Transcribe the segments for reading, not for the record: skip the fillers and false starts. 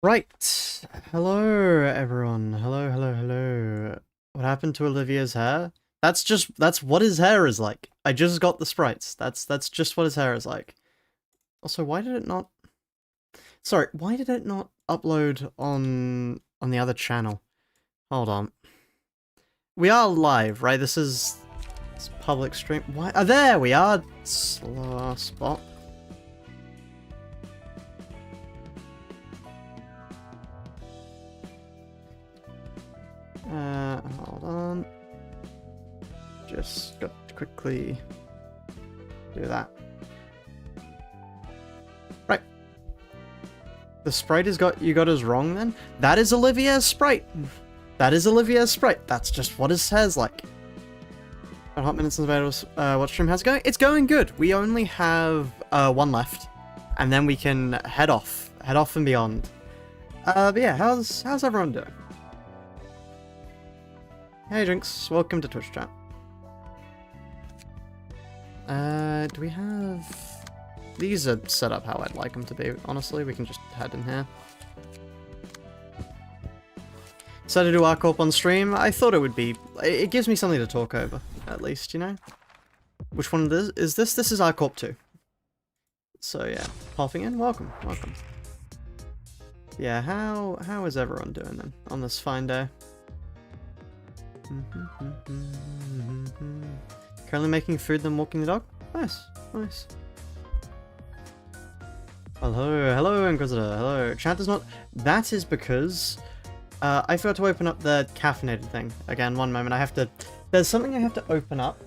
Right. Hello, everyone. Hello, hello, hello. What happened to Olivia's hair? That's what his hair is like. I just got the sprites. That's just what his hair is like. Also, why did it not... Sorry, why did it not upload on the other channel? Hold on. We are live, right? This is public stream. Why? Oh, there we are. Spot. Hold on. Just got to quickly do that. Right. The sprite you got us wrong then? That is Olivia's sprite. That is Olivia's sprite. That's just what his hair's like. About hot minutes in the what stream how's it going? It's going good. We only have one left. And then we can head off. Head off and beyond. But yeah, how's everyone doing? Hey Jinx, welcome to Twitch chat. Do we have... These are set up how I'd like them to be, honestly. We can just head in here. So to do ARCorp on stream, I thought it would be... It gives me something to talk over, at least, you know? Which one is this? This is ARCorp 2. So yeah, popping in, welcome. Yeah, how is everyone doing then, on this fine day? Currently making food then walking the dog? Nice. Hello Inquisitor, hello. Chat does not... That is because... I forgot to open up the caffeinated thing. Again, one moment, I have to... There's something I have to open up.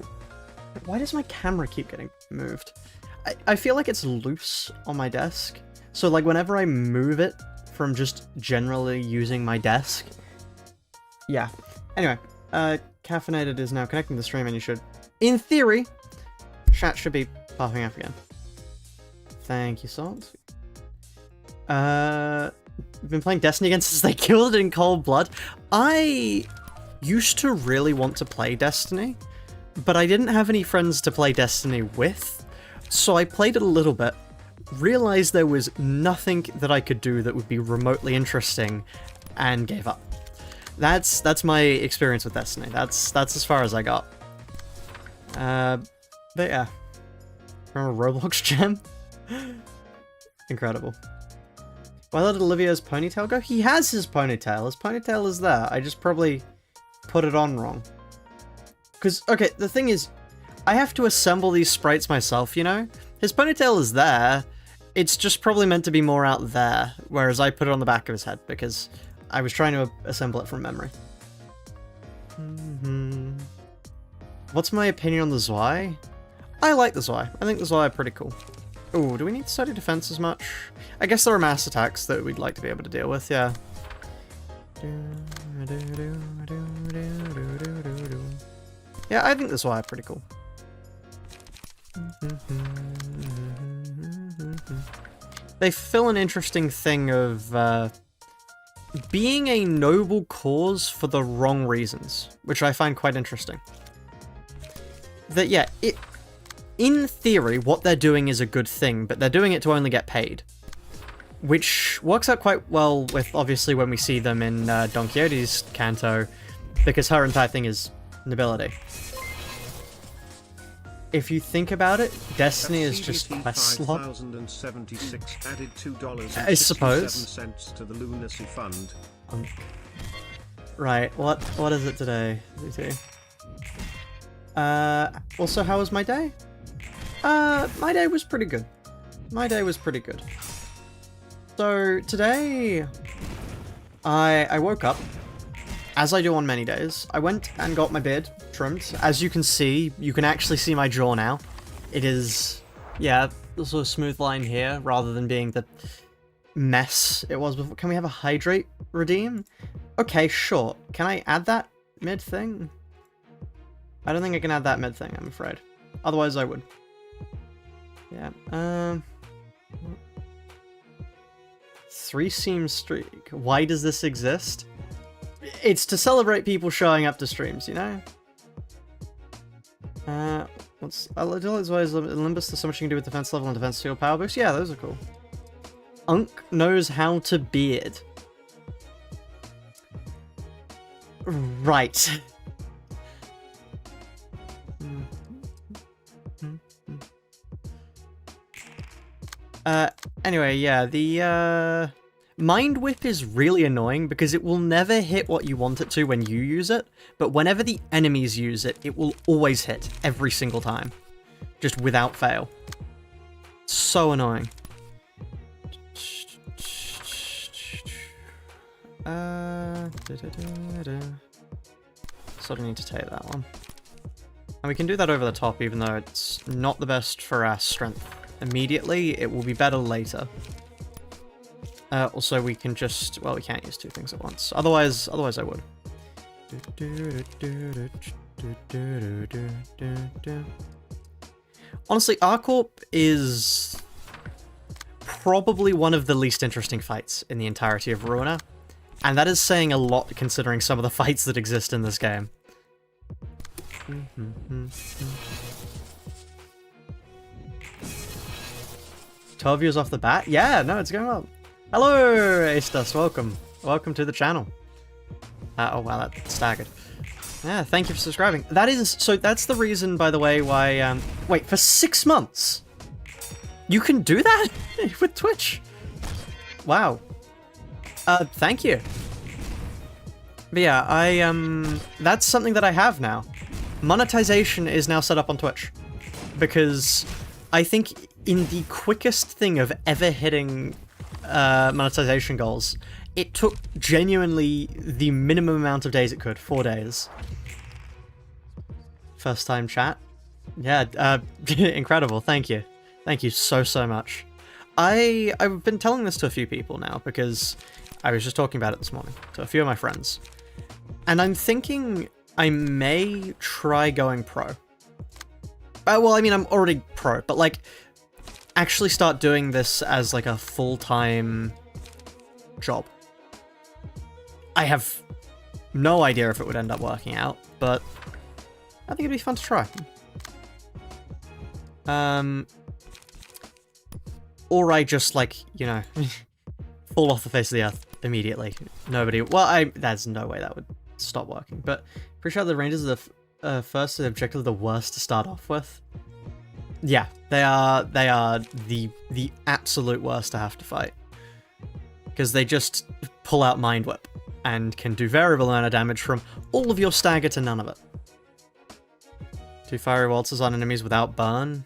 Why does my camera keep getting moved? I feel like it's loose on my desk. So like whenever I move it from just generally using my desk... Yeah. Anyway. Caffeinated is now connecting to the stream and you should, in theory, chat should be popping up again. Thank you, Salt. I've been playing Destiny again since they killed it in cold blood. I used to really want to play Destiny, but I didn't have any friends to play Destiny with, so I played it a little bit, realized there was nothing that I could do that would be remotely interesting, and gave up. That's my experience with Destiny. That's as far as I got. But yeah. Remember Roblox Gem? Incredible. Why did Olivia's ponytail go? He has his ponytail. His ponytail is there. I just probably put it on wrong. Because, okay, the thing is, I have to assemble these sprites myself, you know? His ponytail is there. It's just probably meant to be more out there, whereas I put it on the back of his head, because... I was trying to assemble it from memory. What's my opinion on the Zwei? I like the Zwei. I think the Zwei are pretty cool. Ooh, do we need to study defense as much? I guess there are mass attacks that we'd like to be able to deal with, yeah. Yeah, I think the Zwei are pretty cool. They fill an interesting thing of, being a noble cause for the wrong reasons, which I find quite interesting. That, yeah, in theory, what they're doing is a good thing, but they're doing it to only get paid. Which works out quite well with, obviously, when we see them in Don Quixote's canto, because her entire thing is nobility. If you think about it, Destiny is just quest slot. I suppose. To the Lunacy Fund. Right, what is it today? Let me see. Also, how was my day? My day was pretty good. So, today, I woke up, as I do on many days. I went and got my beard trimmed. As you can see, you can actually see my jaw now. It is, yeah, the sort of smooth line here, rather than being the mess it was before. Can we have a hydrate redeem? Okay, sure. Can I add that mid-thing? I don't think I can add that mid-thing, I'm afraid. Otherwise, I would. Yeah, 3-seam streak. Why does this exist? It's to celebrate people showing up to streams, you know? What's... Limbus, there's so much you can do with defense level and defense shield power boost? Yeah, those are cool. Unk knows how to beard. Right. Anyway, yeah, the, Mind Whip is really annoying because it will never hit what you want it to when you use it, but whenever the enemies use it, it will always hit, every single time. Just without fail. So annoying. Sort of need to take that one. And we can do that over the top, even though it's not the best for our strength immediately. It will be better later. Also, we can just... Well, we can't use two things at once. Otherwise I would. Honestly, Arcorp is probably one of the least interesting fights in the entirety of Ruina. And that is saying a lot considering some of the fights that exist in this game. 12 views off the bat? Yeah, no, it's going well. Hello, Ace Dust, welcome. Welcome to the channel. Oh wow, that staggered. Yeah, thank you for subscribing. That is, so that's the reason, by the way, why, wait, for 6 months? You can do that with Twitch? Wow. Thank you. But yeah, that's something that I have now. Monetization is now set up on Twitch. Because I think in the quickest thing of ever hitting monetization goals, it took genuinely the minimum amount of days it could, 4 days. First time chat? Yeah, incredible, thank you. Thank you so much. I've been telling this to a few people now because I was just talking about it this morning to a few of my friends. And I'm thinking I may try going pro. Well, I mean, I'm already pro, but like, actually start doing this as like a full-time job. I have no idea if it would end up working out, but I think it'd be fun to try. Or I just, like, you know, fall off the face of the earth immediately. Nobody... Well, there's no way that would stop working, but pretty sure the Rangers are the first objectively the worst to start off with. Yeah, they are the absolute worst to have to fight. Because they just pull out Mind Whip and can do variable amount of damage from all of your stagger to none of it. 2 fiery waltzes on enemies without burn.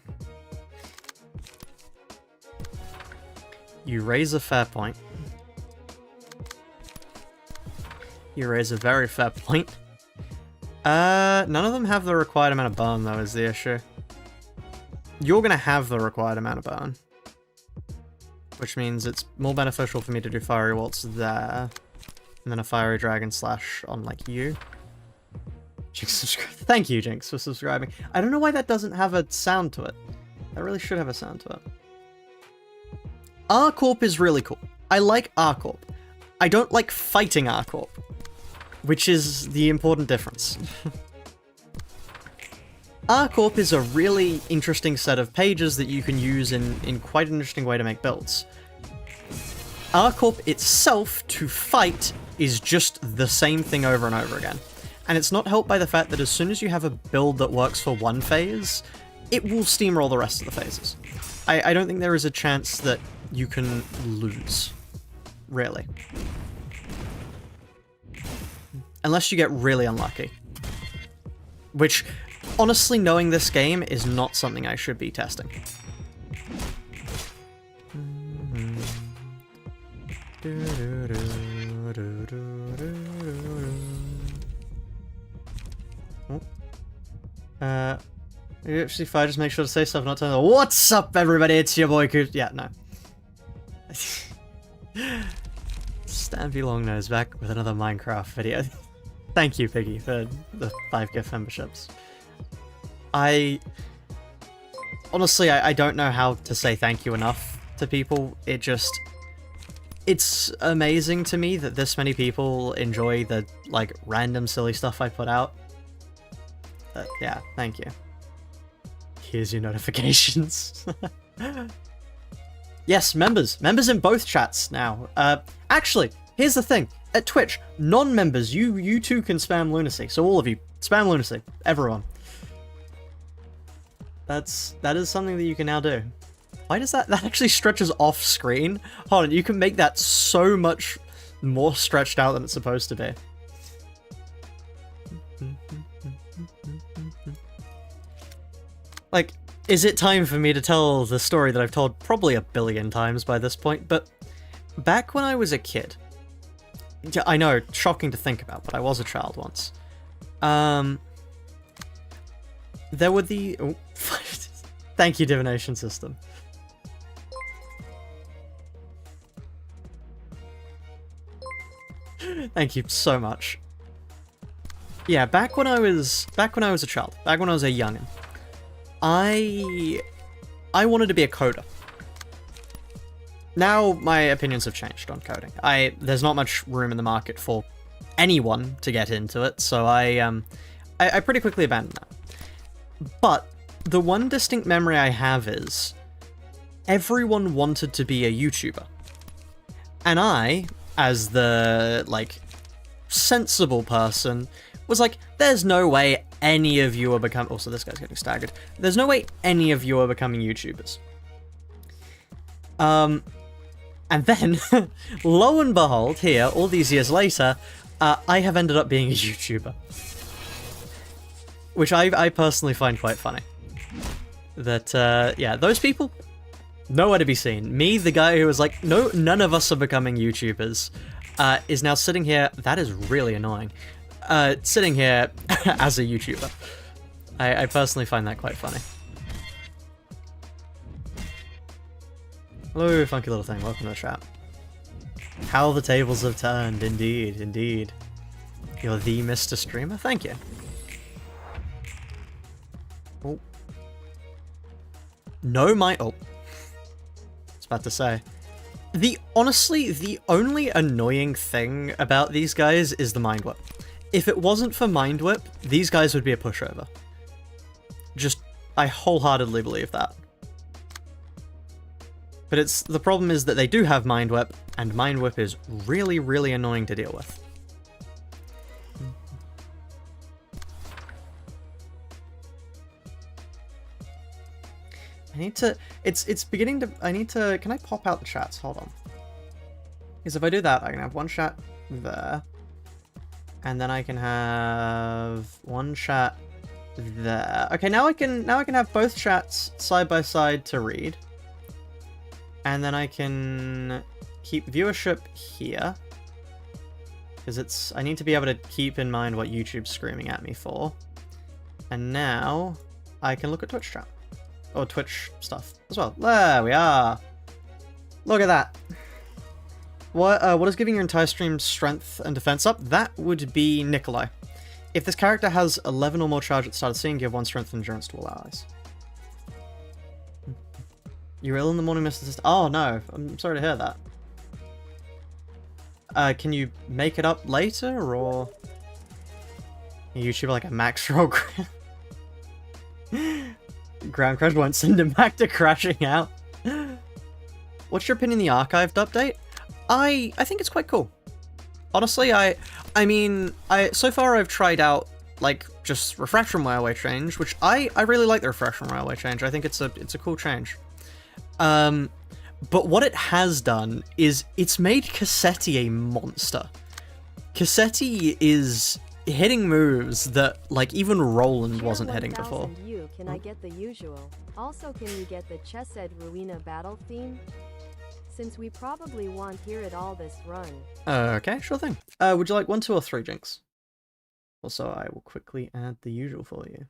You raise a fair point. You raise a very fair point. None of them have the required amount of burn, though, is the issue. You're gonna have the required amount of burn. Which means it's more beneficial for me to do Fiery Waltz there, and then a Fiery Dragon Slash on, like, you. Jinx, thank you, Jinx, for subscribing. I don't know why that doesn't have a sound to it. That really should have a sound to it. Arcorp is really cool. I like Arcorp. I don't like fighting Arcorp, which is the important difference. Arcorp is a really interesting set of pages that you can use in quite an interesting way to make builds. Arcorp itself, to fight, is just the same thing over and over again. And it's not helped by the fact that as soon as you have a build that works for one phase, it will steamroll the rest of the phases. I don't think there is a chance that you can lose. Really. Unless you get really unlucky. Which, honestly, knowing this game is not something I should be testing. UFC 5, just make sure to say stuff, not tell them, what's up, everybody, it's your boy Coop. Yeah, no. Stampy Longnose back with another Minecraft video. Thank you, Piggy, for the 5 gift memberships. Honestly, I don't know how to say thank you enough to people. It's amazing to me that this many people enjoy the, like, random silly stuff I put out. But, yeah, thank you. Here's your notifications. Yes, members. Members in both chats now. Actually, here's the thing. At Twitch, non-members, you too can spam lunacy. So all of you, spam lunacy. Everyone. That is something that you can now do. Why does that actually stretches off screen? Hold on, you can make that so much more stretched out than it's supposed to be. Like, is it time for me to tell the story that I've told probably a billion times by this point? But back when I was a kid, I know, shocking to think about, but I was a child once. There were the... Oh, thank you, divination system. Thank you so much. Yeah, back when I was a child, back when I was a youngin', I wanted to be a coder. Now my opinions have changed on coding. There's not much room in the market for anyone to get into it, so I pretty quickly abandoned that. But the one distinct memory I have is everyone wanted to be a YouTuber. And I, as the, like, sensible person, was like, there's no way any of you are becoming... Also, this guy's getting staggered. There's no way any of you are becoming YouTubers. And then, lo and behold, here, all these years later, I have ended up being a YouTuber. Which I personally find quite funny. That, yeah, those people, nowhere to be seen. Me, the guy who was like, no, none of us are becoming YouTubers, is now sitting here... That is really annoying. Sitting here as a YouTuber. I personally find that quite funny. Hello, funky little thing. Welcome to the chat. How the tables have turned. Indeed, indeed. You're the Mr. Streamer? Thank you. Oh. No, my... Oh. I was about to say. Honestly, the only annoying thing about these guys is the Mind Whip. If it wasn't for Mind Whip, these guys would be a pushover. I wholeheartedly believe that. But the problem is that they do have Mind Whip, and Mind Whip is really, really annoying to deal with. I need to... It's beginning to... I need to... Can I pop out the chats? Hold on. Because if I do that, I can have one chat there. And then I can have one chat there. Okay, now I can have both chats side by side to read. And then I can keep viewership here. Because I need to be able to keep in mind what YouTube's screaming at me for. And now I can look at Twitch chat. Or Twitch stuff as well. There we are. Look at that. What is giving your entire stream strength and defense up? That would be Nikolai. If this character has 11 or more charge at the start of the scene, give 1 strength and endurance to all allies. You're ill in the morning, Mr. Sister. Oh no, I'm sorry to hear that. Can you make it up later, or... YouTube like a max roll? Ground Crash won't send him back to crashing out. What's your opinion on the archived update? I think it's quite cool. Honestly, I mean, so far I've tried out, like, just Refresh from Railway Change, which I really like the Refresh from Railway Change. I think it's a cool change. But what it has done is it's made Cassetti a monster. Cassetti is hitting moves that, like, even Roland wasn't hitting before. Can I get the usual? Also, can you get the Chesed Ruina battle theme? Since we probably won't hear it all this run. Okay, sure thing. Would you like 1, 2, or 3 jinx? Also, I will quickly add the usual for you.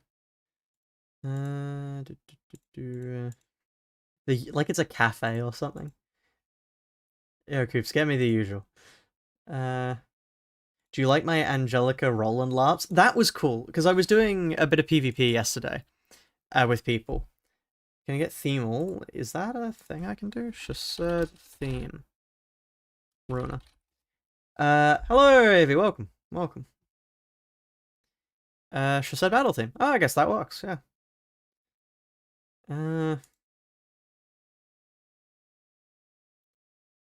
Like it's a cafe or something. Yeah, Coops, get me the usual. Do you like my Angelica Roland laughs? That was cool, because I was doing a bit of PvP yesterday with people. Can I get theme all? Is that a thing I can do? Chased theme. Ruina. Hello, Avy, welcome. Welcome. Chased battle theme. Oh, I guess that works, yeah.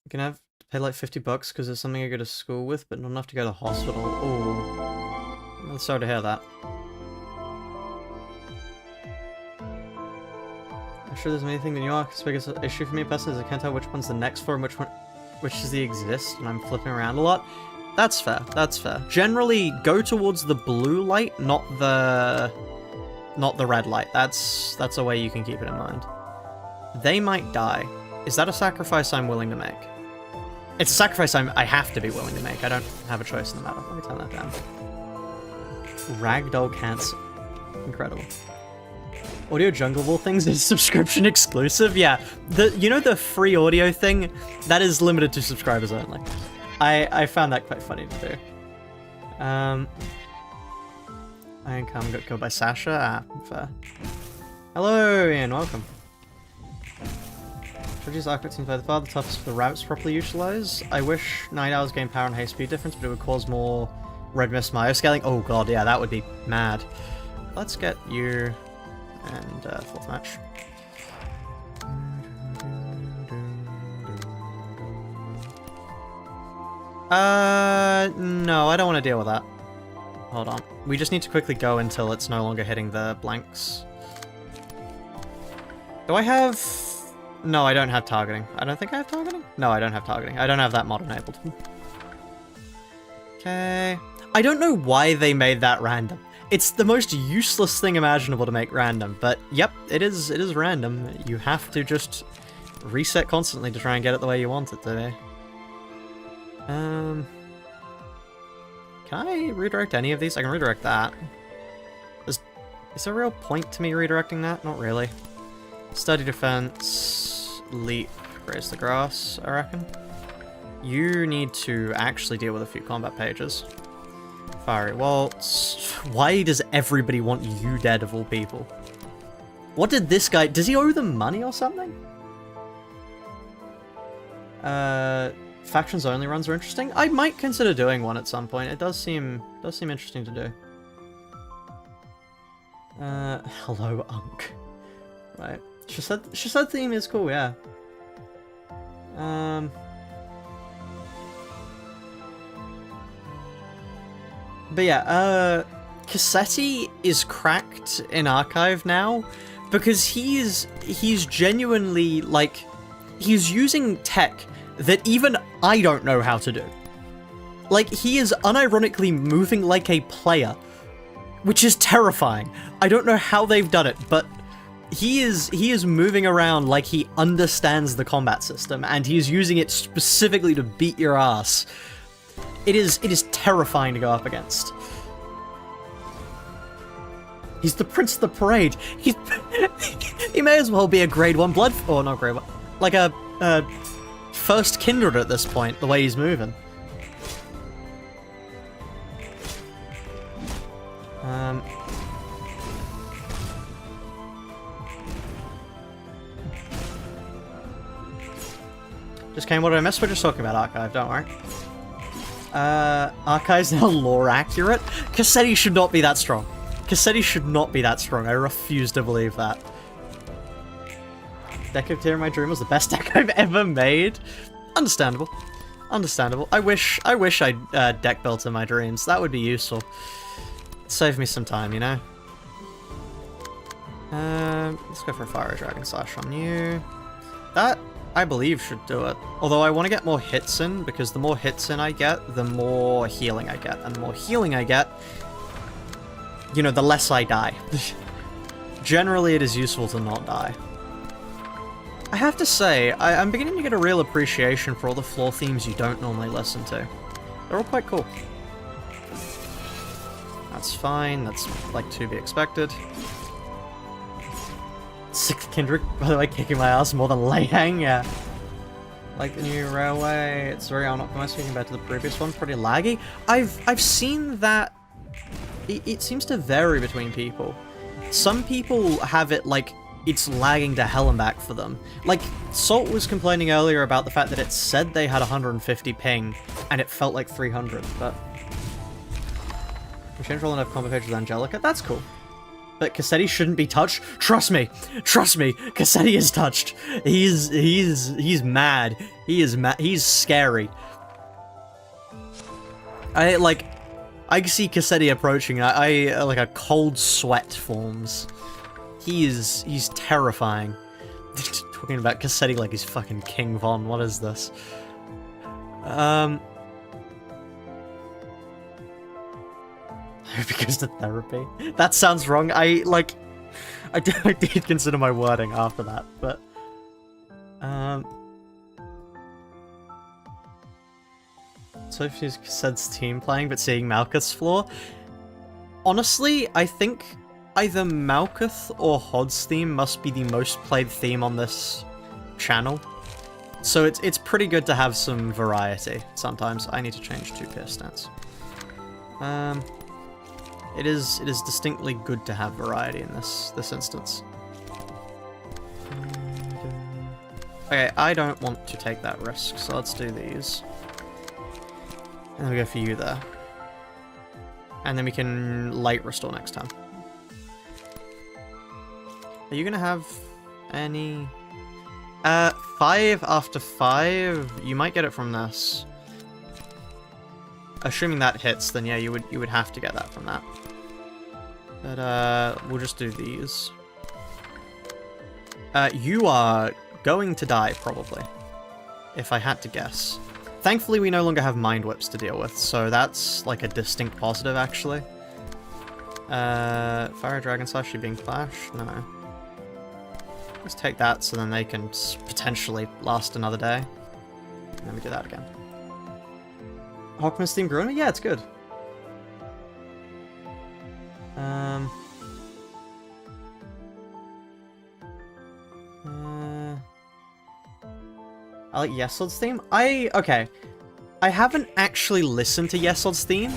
You can have to pay like 50 bucks because it's something I go to school with, but not enough to go to hospital. Oh, I'm sorry to hear that. I'm sure there's anything that New York's biggest issue for me personally is I can't tell which one's the next floor and which does the exist, and I'm flipping around a lot. That's fair, that's fair. Generally, go towards the blue light, not the red light. That's a way you can keep it in mind. They might die. Is that a sacrifice I'm willing to make? It's a sacrifice I have to be willing to make. I don't have a choice in the matter. Let me turn that down. Ragdoll cancer. Incredible. Audio Jungle of all things is subscription exclusive? Yeah. You know the free audio thing? That is limited to subscribers only. I found that quite funny to do. Iron Calm got killed by Sasha? Ah, fair. Hello, Ian, welcome. Strategies Arctic seems by far the toughest for the rabbits to properly utilize. I wish Night Owls gained power and haste speed difference, but it would cause more red mist scaling. Oh god, yeah, that would be mad. Let's get you and fourth match. No, I don't want to deal with that. Hold on. We just need to quickly go until it's no longer hitting the blanks. Do I have... No, I don't have targeting. I don't think I have targeting? No, I don't have targeting. I don't have that mod enabled. Okay. I don't know why they made that random. It's the most useless thing imaginable to make random, but yep, it is random. You have to just reset constantly to try and get it the way you want it to be. Can I redirect any of these? I can redirect that. Is there a real point to me redirecting that? Not really. Study defense, leap, raise the grass, I reckon. You need to actually deal with a few combat pages. Fiery Waltz. Why does everybody want you dead of all people? What did this guy... Does he owe them money or something? Factions only runs are interesting. I might consider doing one at some point. It does seem interesting to do. Hello, Unk. Right. She said theme is cool, yeah. But yeah, Cassetti is cracked in Archive now because he's genuinely, like, he's using tech that even I don't know how to do. Like, he is unironically moving like a player, which is terrifying. I don't know how they've done it, but he is moving around like he understands the combat system, and he is using it specifically to beat your ass. It is terrifying to go up against. He's the Prince of the Parade. He may as well be a grade 1 blood... Or not grade 1. Like a first Kindred at this point, the way he's moving. Just came, what did I miss? We're just talking about Archive, don't worry. Archive's now lore accurate? Cassetti should not be that strong. Cassetti should not be that strong. I refuse to believe that. Deck of Tear in my Dream was the best deck I've ever made. Understandable. Understandable. I wish I'd deck built in my dreams. That would be useful. Save me some time, you know? Let's go for a Fire Dragon Slash on you. That, I believe, should do it. Although I want to get more hits in, because the more hits in I get, the more healing I get. And the more healing I get, you know, the less I die. Generally, it is useful to not die. I have to say, I'm beginning to get a real appreciation for all the floor themes you don't normally listen to. They're all quite cool. That's fine, that's, like, to be expected. Sixth Kindred, by the way, kicking my ass more than Leihang, yeah. Like the new railway, it's very unoptimized compared to the previous one, pretty laggy. I've seen that it seems to vary between people. Some people have it like it's lagging to hell and back for them. Like, Salt was complaining earlier about the fact that it said they had 150 ping, and it felt like 300, but... We changed all enough combo page with Angelica? That's cool. but Cassetti shouldn't be touched. Trust me, Cassetti is touched. He's mad. He is mad. He's scary. I see Cassetti approaching. I like a cold sweat forms. He's terrifying. Talking about Cassetti like he's fucking King Von. What is this? I hope he goes to therapy. That sounds wrong. I did consider my wording after that, but Sophie's Cassette's team playing, but seeing Malkuth's flaw. Honestly, I think either Malkuth or Hod's theme must be the most played theme on this channel. So it's pretty good to have some variety sometimes. I need to change to PS stance. It is distinctly good to have variety in this instance. Okay, I don't want to take that risk, so let's do these. And then we go for you there. And then we can light restore next time. Are you gonna have any... 5 after 5? You might get it from this. Assuming that hits, then yeah, you would have to get that from that. But we'll just do these. You are going to die, probably. If I had to guess. Thankfully, we no longer have Mind Whips to deal with, so that's like a distinct positive, actually. Fire Dragon Slash, you being flashed? No. Let's take that so then they can potentially last another day. And then we do that again. Hawkman's theme Ruina? Yeah, it's good. I like Yesod's theme. Okay. I haven't actually listened to Yesod's theme,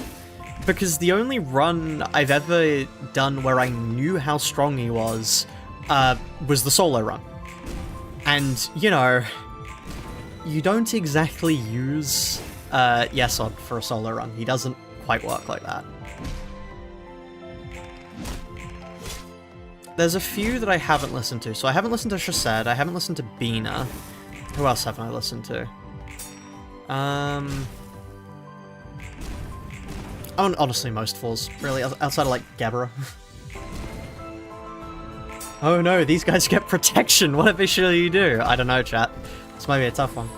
because the only run I've ever done where I knew how strong he was the solo run. And, you know, you don't exactly use Yesod for a solo run. He doesn't quite work like that. There's a few that I haven't listened to. So I haven't listened to Shased, I haven't listened to Bina. Who else haven't I listened to? Honestly, most falls, really, outside of, like, Gebra. Oh no, these guys get protection! What officially you do? I don't know, chat. This might be a tough one.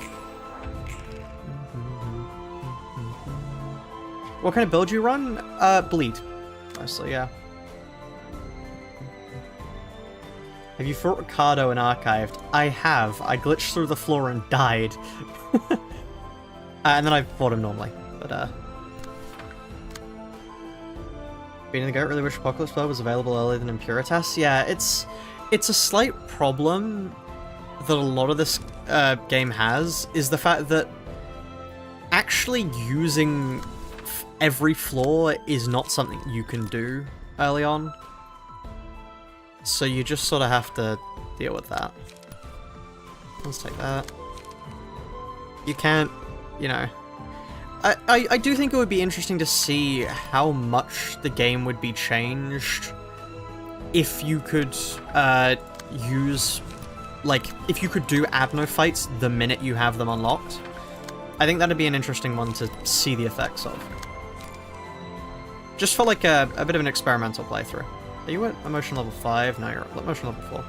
What kind of build you run? Bleed. Mostly, yeah. Have you fought Ricardo in Archived? I have. I glitched through the floor and died. And then I fought him normally. But, Being in the Goat, really wish Apocalypse Blood was available earlier than Impuritas. Yeah, it's a slight problem that a lot of this game has, is the fact that actually using every floor is not something you can do early on. So you just sort of have to deal with that. Let's take that. You can't, you know... I do think it would be interesting to see how much the game would be changed if you could use... Like, if you could do Abno fights the minute you have them unlocked. I think that'd be an interesting one to see the effects of. Just for like a bit of an experimental playthrough. Are you at emotion level 5? No, you're at emotion level 4.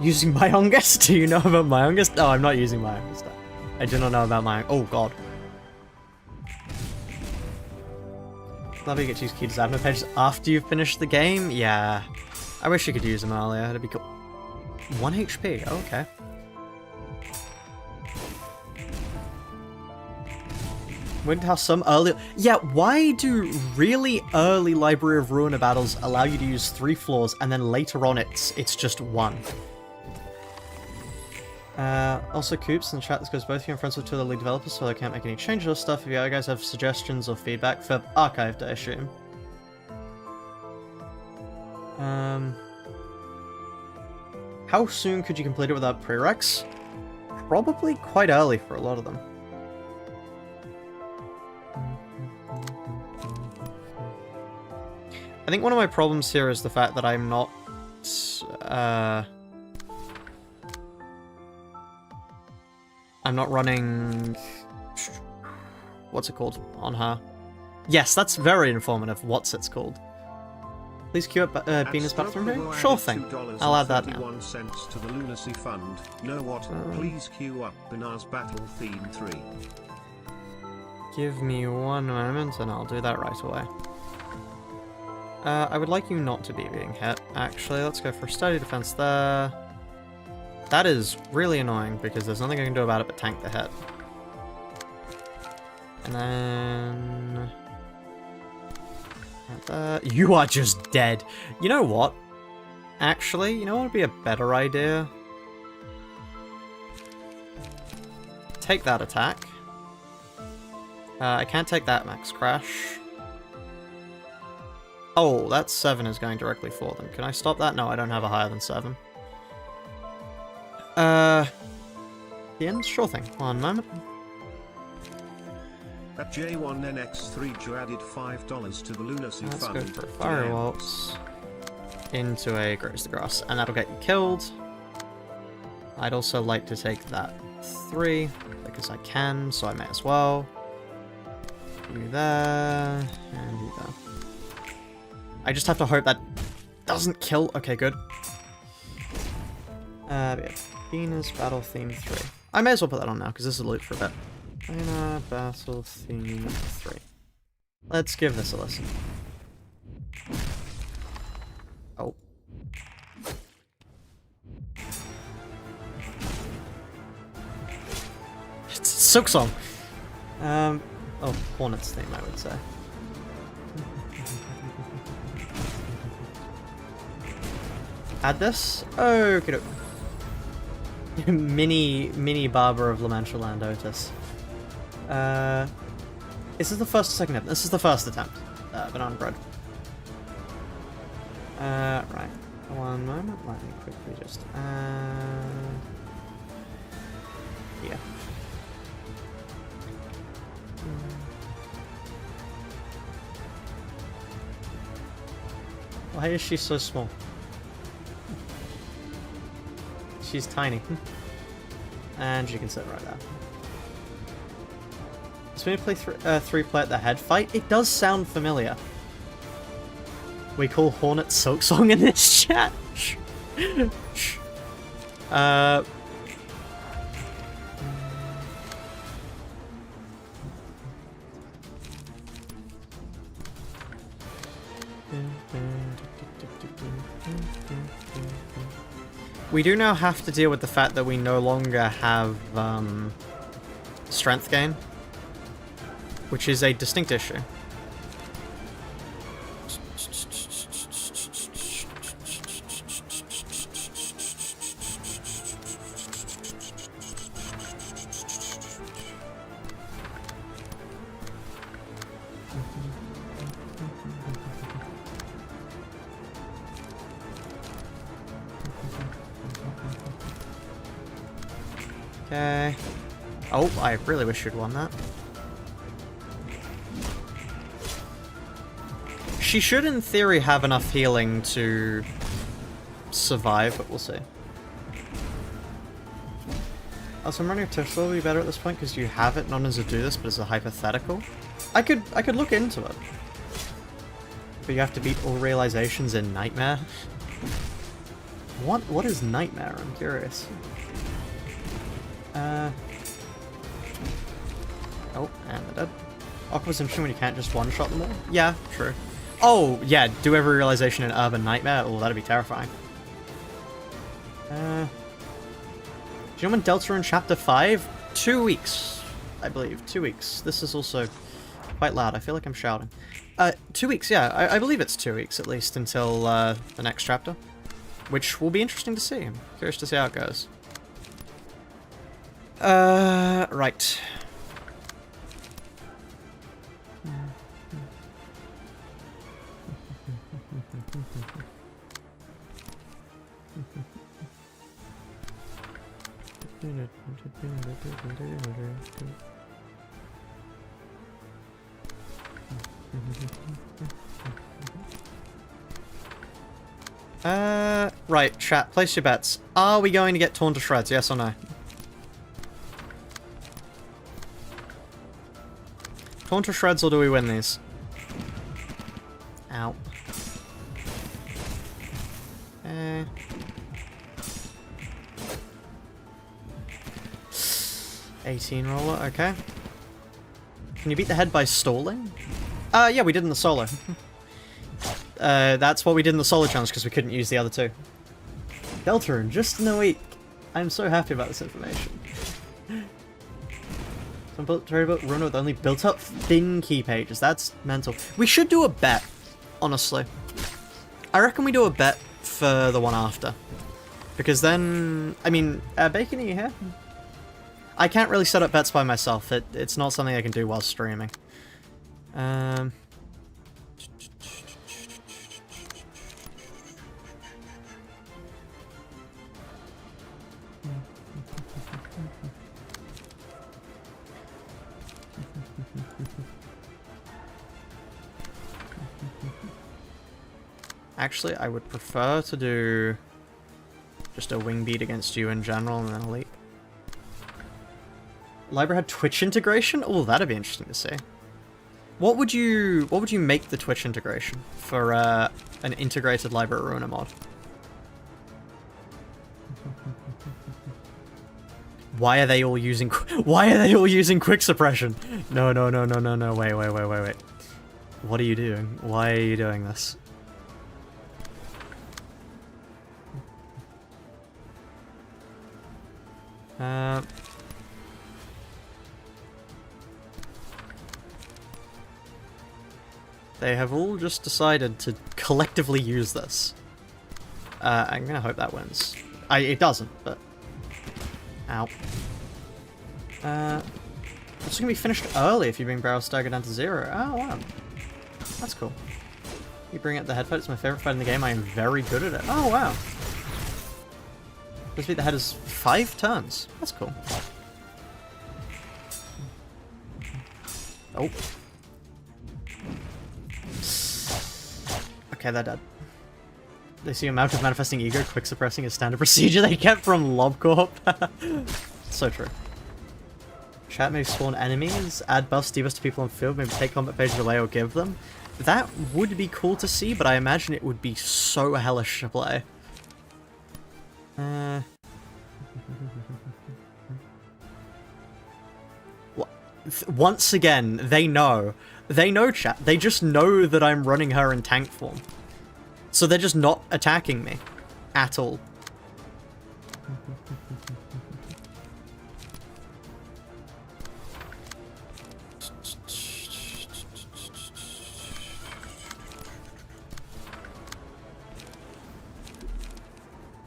Using Myongus? Do you know about Myongus? No, I'm not using Myongus. I do not know about Myongus. Oh god. Love you get to use key Abno pages after you've finished the game? Yeah. I wish you could use them earlier. It'd be cool. 1 HP. Oh, okay. Wouldn't how some early... Yeah, why do really early Library of Ruina battles allow you to use 3 floors and then later on it's just 1? Also, Coops in the chat, this goes both of you and friends with 2 of the lead developers, so I can't make any changes or stuff. If you guys have suggestions or feedback for Archived, I assume. How soon could you complete it without prereqs? Probably quite early for a lot of them. I think one of my problems here is the fact that I'm not... I'm not running... What's it called? On her. Yes, that's very informative. What's it's called? Please queue up Venus bathroom room? Sure thing. I'll add that now. $2.31 to the Lunacy Fund. Know what? Please queue up Binar's Battle Theme 3. Give me one moment and I'll do that right away. I would like you not to be being hit. Actually, let's go for steady defense there. That is really annoying because there's nothing I can do about it but tank the hit. And then... You are just dead. You know what? Actually, you know what would be a better idea? Take that attack. I can't take that max crash. Oh, that 7 is going directly for them. Can I stop that? No, I don't have a higher than 7. The end? Sure thing. One moment. At J1NX3 you added $5 to the Lunacy Let's Fund. go for Fire Waltz into a Graze the Grass, and that'll get you killed. I'd also like to take that 3, because I can, so I may as well. You there, and you there. I just have to hope that doesn't kill. Okay, good. Yeah. Venus Battle Theme 3. I may as well put that on now, because this is a loop for a bit. Ruina Battle Theme 3. Let's give this a listen. Oh. It's Silk Song! Oh, Hornet's theme, I would say. Add this? Okay. Mini Barber of Lamantia Landotis. Is this the first or second attempt? This is the first attempt. Banana bread. Right. One moment. Let me quickly just yeah. Why is she so small? She's tiny. And she can sit right there. So we play 3-play at the head fight. It does sound familiar. We call Hornet Silk Song in this chat. We do now have to deal with the fact that we no longer have strength gain, which is a distinct issue. Okay. Oh, I really wish you'd won that. She should, in theory, have enough healing to survive, but we'll see. Also, I'm running a Tish will be better at this point because you have it not as a do this, but as a hypothetical. I could look into it. But you have to beat all realizations in Nightmare. What is Nightmare? I'm curious. Oh, and they're dead. Aqua's interesting when you can't just one-shot them all. Yeah, true. Oh, yeah, do every realization in Urban Nightmare? Oh, that'd be terrifying. Do you know when Delta in Chapter 5? 2 weeks, I believe. 2 weeks. This is also quite loud. I feel like I'm shouting. 2 weeks, yeah. I believe it's 2 weeks, at least, until the next chapter. Which will be interesting to see. I'm curious to see how it goes. Right. Right, chat, place your bets. Are we going to get torn to shreds, yes or no? Torn to shreds, or do we win these? Ow. Okay. 18 roller, okay. Can you beat the head by stalling? Yeah, we did in the solo. That's what we did in the solo challenge because we couldn't use the other two. Deltarune, just in a week. I'm so happy about this information. Some trade about Ruina with only built up thin key pages. That's mental. We should do a bet, honestly. I reckon we do a bet for the one after. Because then, I mean, Bacon, are you here? I can't really set up bets by myself. It's not something I can do while streaming. Actually, I would prefer to do just a wing beat against you in general and then a leap. Library had Twitch integration? Oh, that'd be interesting to see. What would you make the Twitch integration for an integrated Library Ruina mod? Why are they all using quick suppression? No, wait. What are you doing? Why are you doing this? They have all just decided to collectively use this. I'm gonna hope that wins. It doesn't, but... Ow. It's gonna be finished early if you bring Barrel Stagger down to 0. Oh, wow. That's cool. You bring out the head fight, it's my favorite fight in the game, I am very good at it. Oh, wow. This beat the head is 5 turns. That's cool. Oh. Okay, they're dead. They see amount of manifesting ego, quick suppressing a standard procedure they kept from LobCorp. So true. Chat may spawn enemies, add buffs, debuffs to people on field, maybe take combat pages away or give them. That would be cool to see, but I imagine it would be so hellish to play. Once again, they know. They know, chat. They just know that I'm running her in tank form. So they're just not attacking me. At all.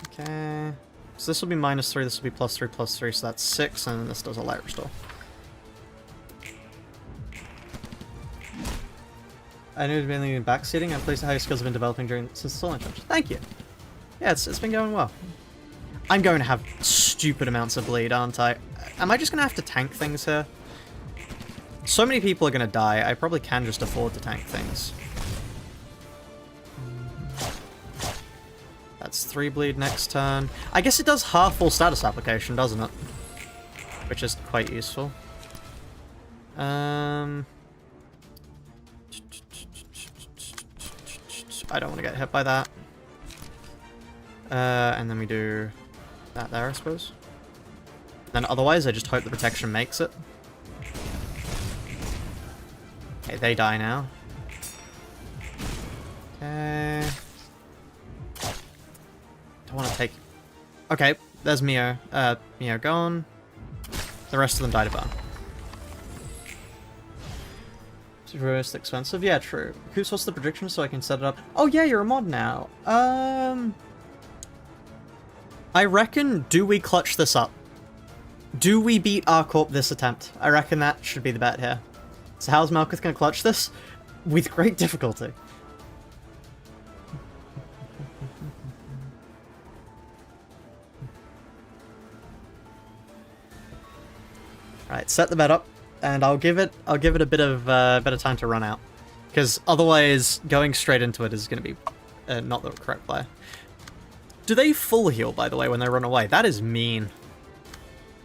Okay. So this will be -3, this will be +3, so that's 6, and then this does a light restore. I knew it had been backseating. I'm pleased how your skills have been developing since the solo challenge. Thank you. Yeah, it's been going well. I'm going to have stupid amounts of bleed, aren't I? Am I just going to have to tank things here? So many people are going to die, I probably can just afford to tank things. That's 3 bleed next turn. I guess it does half full status application, doesn't it? Which is quite useful. I don't want to get hit by that. And then we do that there, I suppose. Then otherwise, I just hope the protection makes it. Okay, they die now. Okay. Don't want to take... Okay, there's Mio. Mio gone. The rest of them died of burn. It's most expensive. Yeah, true. Who's what's the prediction so I can set it up? Oh yeah, you're a mod now. I reckon, do we clutch this up? Do we beat R-Corp this attempt? I reckon that should be the bet here. So how's Malkuth gonna clutch this? With great difficulty. Right, set the bet up. And I'll give it a bit of time to run out, because otherwise going straight into it is going to be not the correct play. Do they full heal, by the way, when they run away? That is mean.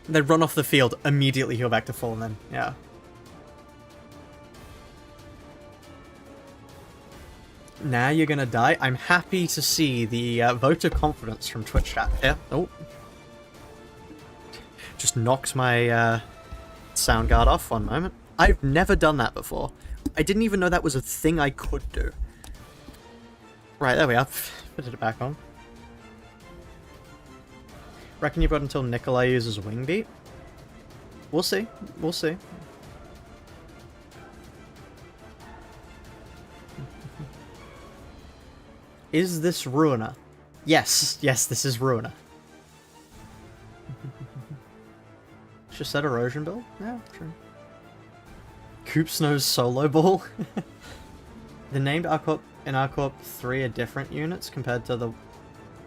They run off the field, immediately heal back to full, and then, yeah. Now you're gonna die. I'm happy to see the vote of confidence from Twitch chat here. Oh. Just knocked my sound guard off. One moment. I've never done that before. I didn't even know that was a thing I could do. Right, there we are. Put it back on. Reckon you've got until Nikolai uses Wing Beat? We'll see. We'll see. Is this Ruina? Yes. Yes, this is Ruina. Just said erosion build? Yeah, true. Coop Snow's solo ball? The named Arcorp in Arcorp 3 are different units compared to the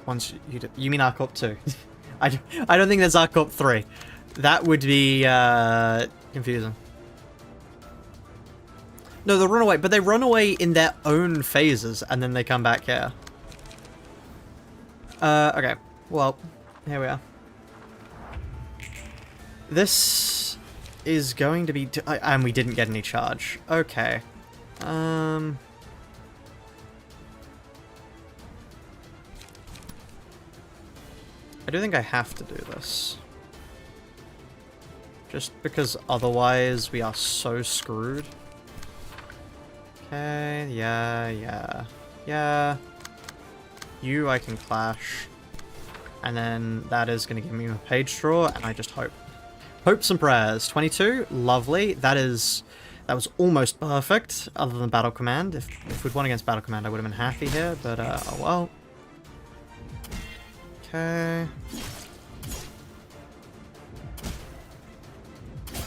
ones you do. You mean Arcorp 2? I don't think there's Arcorp 3. That would be confusing. No, they run away, but they run away in their own phases and then they come back here. Okay. Well, here we are. This is going to be... and we didn't get any charge. Okay. I do think I have to do this. Just because otherwise we are so screwed. Okay, yeah. You I can clash. And then that is going to give me a page draw, and I just hope. Hopes and prayers. 22, lovely. That was almost perfect, other than Battle Command. If we'd won against Battle Command, I would have been happy here, but oh well. Okay.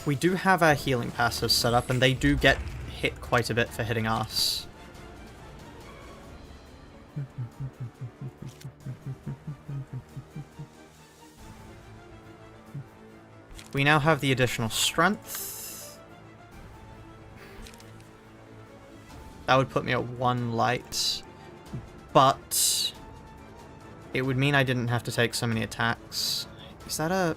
We do have our healing passives set up, and they do get hit quite a bit for hitting us. We now have the additional strength. That would put me at 1 light, but it would mean I didn't have to take so many attacks. Is that a...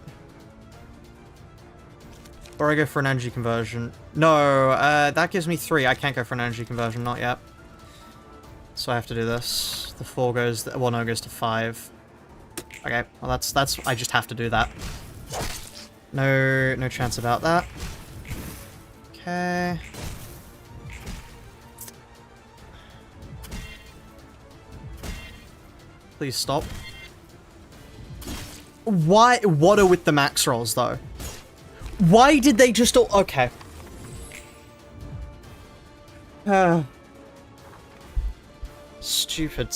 Or I go for an energy conversion. No, that gives me 3. I can't go for an energy conversion, not yet. So I have to do this. The 4 goes... Well, no, it goes to 5. Okay, well that's... I just have to do that. No chance about that. Okay. Please stop. Why? What are with the max rolls, though? Why did they just all... Okay. Stupid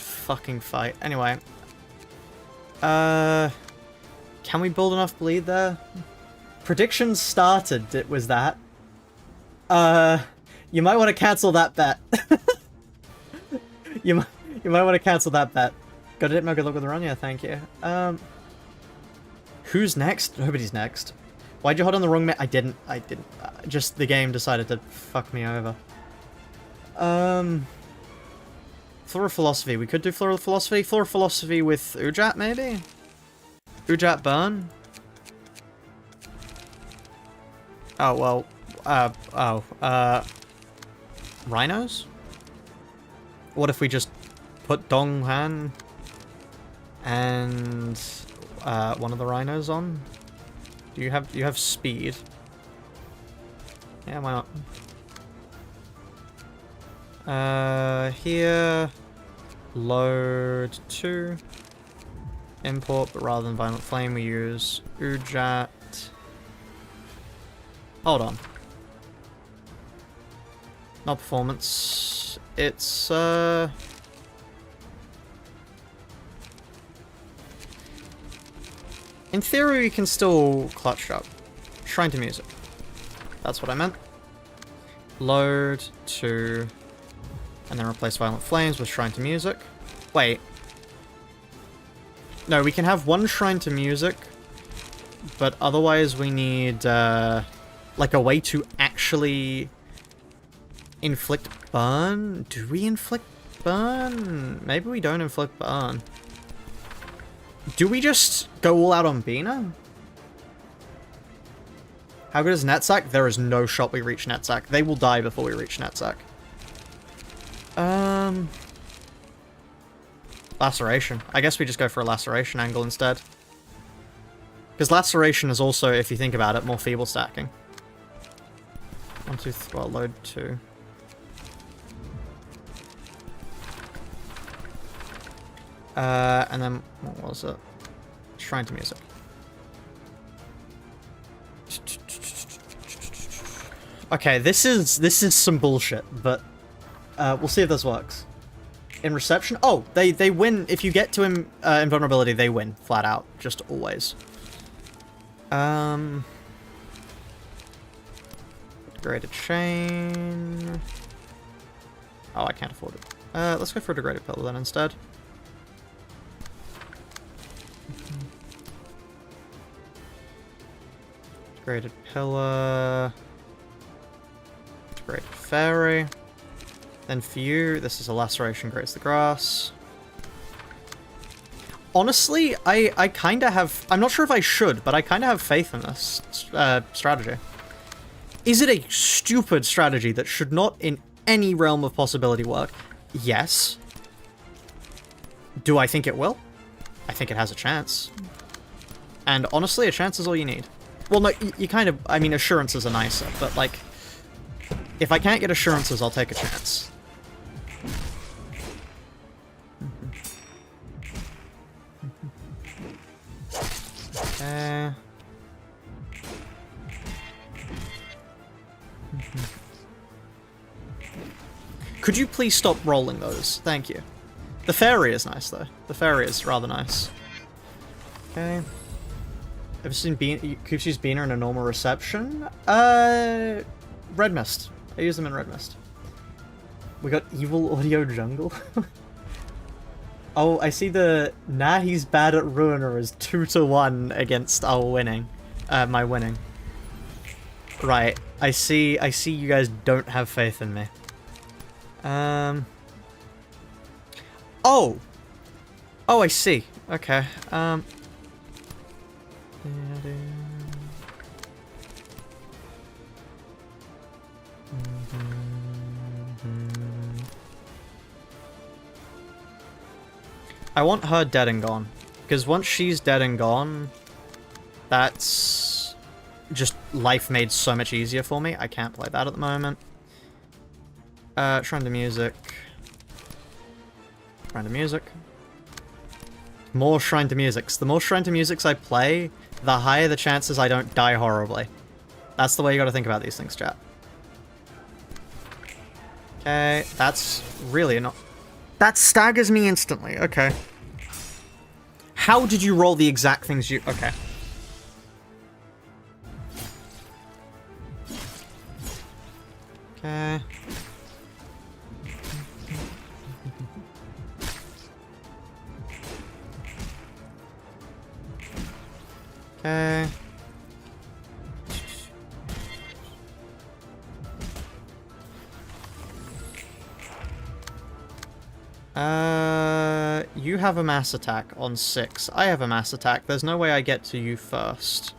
fucking fight. Anyway. Can we build enough bleed there? Predictions started, it was that. You might want to cancel that bet. You might want to cancel that bet. Got it, good luck with the run, yeah, thank you. Who's next? Nobody's next. Why'd you hold on the wrong I didn't. Just the game decided to fuck me over. Floor of Philosophy. We could do Floor of Philosophy. Floor of Philosophy with Ujat, maybe? Ujat burn? Oh, well, rhinos? What if we just put Donghan and one of the rhinos on? Do you have speed? Yeah, why not? Here, load 2, import, but rather than Violent Flame, we use Ujat. Hold on. Not performance. It's, in theory, we can still clutch up. Shrine to Music. That's what I meant. Load 2, and then replace Violent Flames with Shrine to Music. Wait. No, we can have 1 Shrine to Music, but otherwise we need, like a way to actually inflict burn? Do we inflict burn? Maybe we don't inflict burn. Do we just go all out on Bina? How good is Netsack? There is no shot we reach Netsack. They will die before we reach Netsack. Laceration. I guess we just go for a Laceration angle instead. Because Laceration is also, if you think about it, more feeble stacking. 1, 2, well, load 2. And then, what was it? Shrine to Music. Okay, this is some bullshit, but we'll see if this works. In Reception, oh, they win. If you get to Invulnerability, they win, flat out, just always. Degraded Chain. Oh, I can't afford it. Let's go for a Degraded Pillar then instead. Degraded Pillar. Degraded Fairy. Then for you, this is a Laceration, Graze the Grass. Honestly, I kind of have... I'm not sure if I should, but I kind of have faith in this strategy. Is it a stupid strategy that should not in any realm of possibility work? Yes. Do I think it will? I think it has a chance. And honestly, a chance is all you need. Well, no, you kind of... I mean, assurances are nicer, but, like... If I can't get assurances, I'll take a chance. Could you please stop rolling those? Thank you. The fairy is nice, though. The fairy is rather nice. Okay. Ever seen Coops use Beaner in a normal reception? Red Mist. I use them in Red Mist. We got Evil Audio Jungle. Oh, I see the... Nah, he's bad at Ruina is 2-1 against our winning. My winning. Right. I see you guys don't have faith in me. Oh! Oh, I see. Okay. I want her dead and gone. Because once she's dead and gone, that's just life made so much easier for me. I can't play that at the moment. Shrine to Music. Shrine to Music. More Shrine to Musics. The more Shrine to Musics I play, the higher the chances I don't die horribly. That's the way you gotta think about these things, chat. Okay, that's really not... That staggers me instantly, okay. How did you roll the exact things you... Okay. Okay. Okay. You have a mass attack on 6. I have a mass attack. There's no way I get to you first.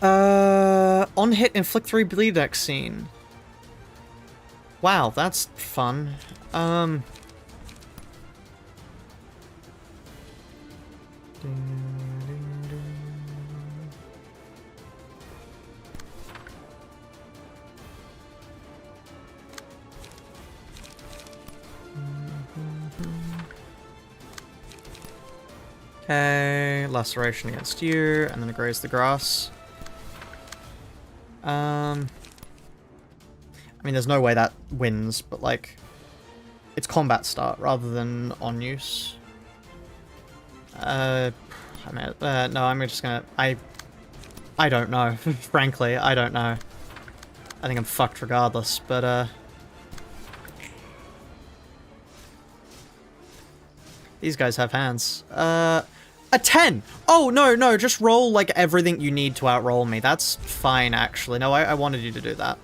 On hit, inflict 3 bleed X scene. Wow, that's fun. Okay, Laceration against you, and then a Graze the Grass. I mean, there's no way that wins, but, like, it's combat start rather than on use. I mean, no, I'm just gonna... I don't know. Frankly, I don't know. I think I'm fucked regardless, but, these guys have hands. A 10! Oh, no, just roll, like, everything you need to outroll me. That's fine, actually. No, I wanted you to do that.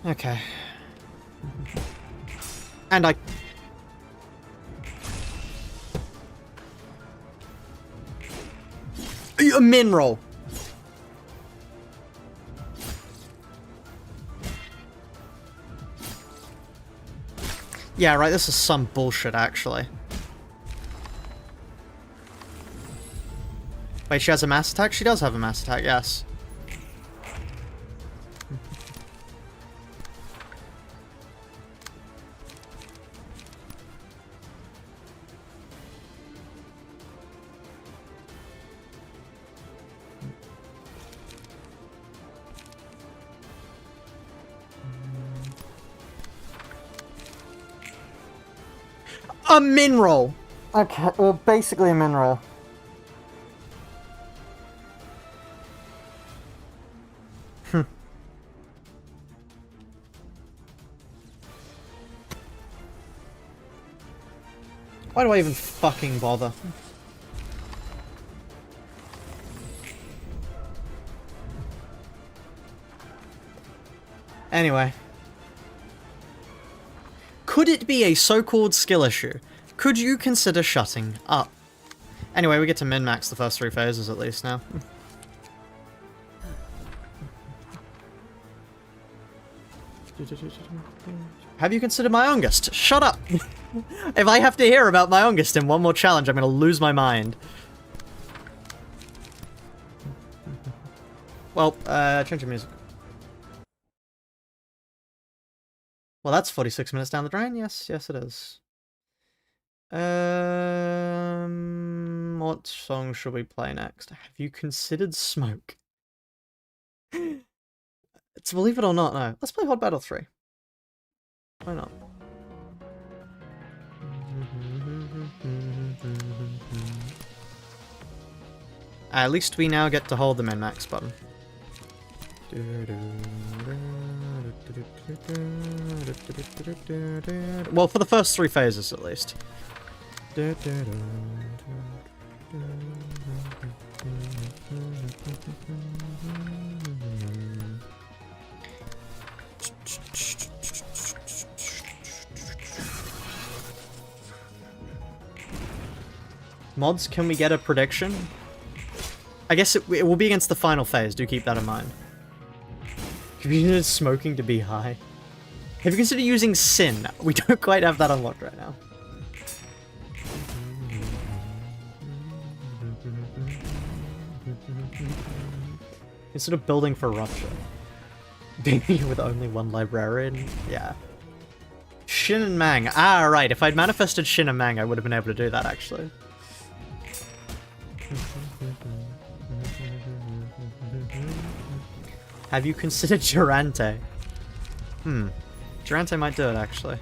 Okay. A min roll. Yeah, right, this is some bullshit, actually. Wait, she has a mass attack? She does have a mass attack, yes. A min roll! Okay, well, basically a min roll. Why do I even fucking bother? Anyway. Could it be a so-called skill issue? Could you consider shutting up? Anyway, we get to min-max the first 3 phases at least now. Have you considered my Myongest? Shut up! If I have to hear about my Myongest in one more challenge, I'm gonna lose my mind. Well, change of music. Well, that's 46 minutes down the drain. Yes, yes it is. What song should we play next? Have you considered Smoke? It's, believe it or not, no. Let's play Hot Battle 3. Why not? At least we now get to hold the min-max button. Well, for the first 3 phases, at least. Mods, can we get a prediction? I guess it will be against the final phase, do keep that in mind. Have you considered smoking to be high? Have you considered using Sin? We don't quite have that unlocked right now. Instead of building for Rupture. Maybe with only 1 librarian? Yeah. Shin and Mang. Ah, right. If I'd manifested Shin and Mang, I would have been able to do that, actually. Have you considered Durante? Durante might do it, actually.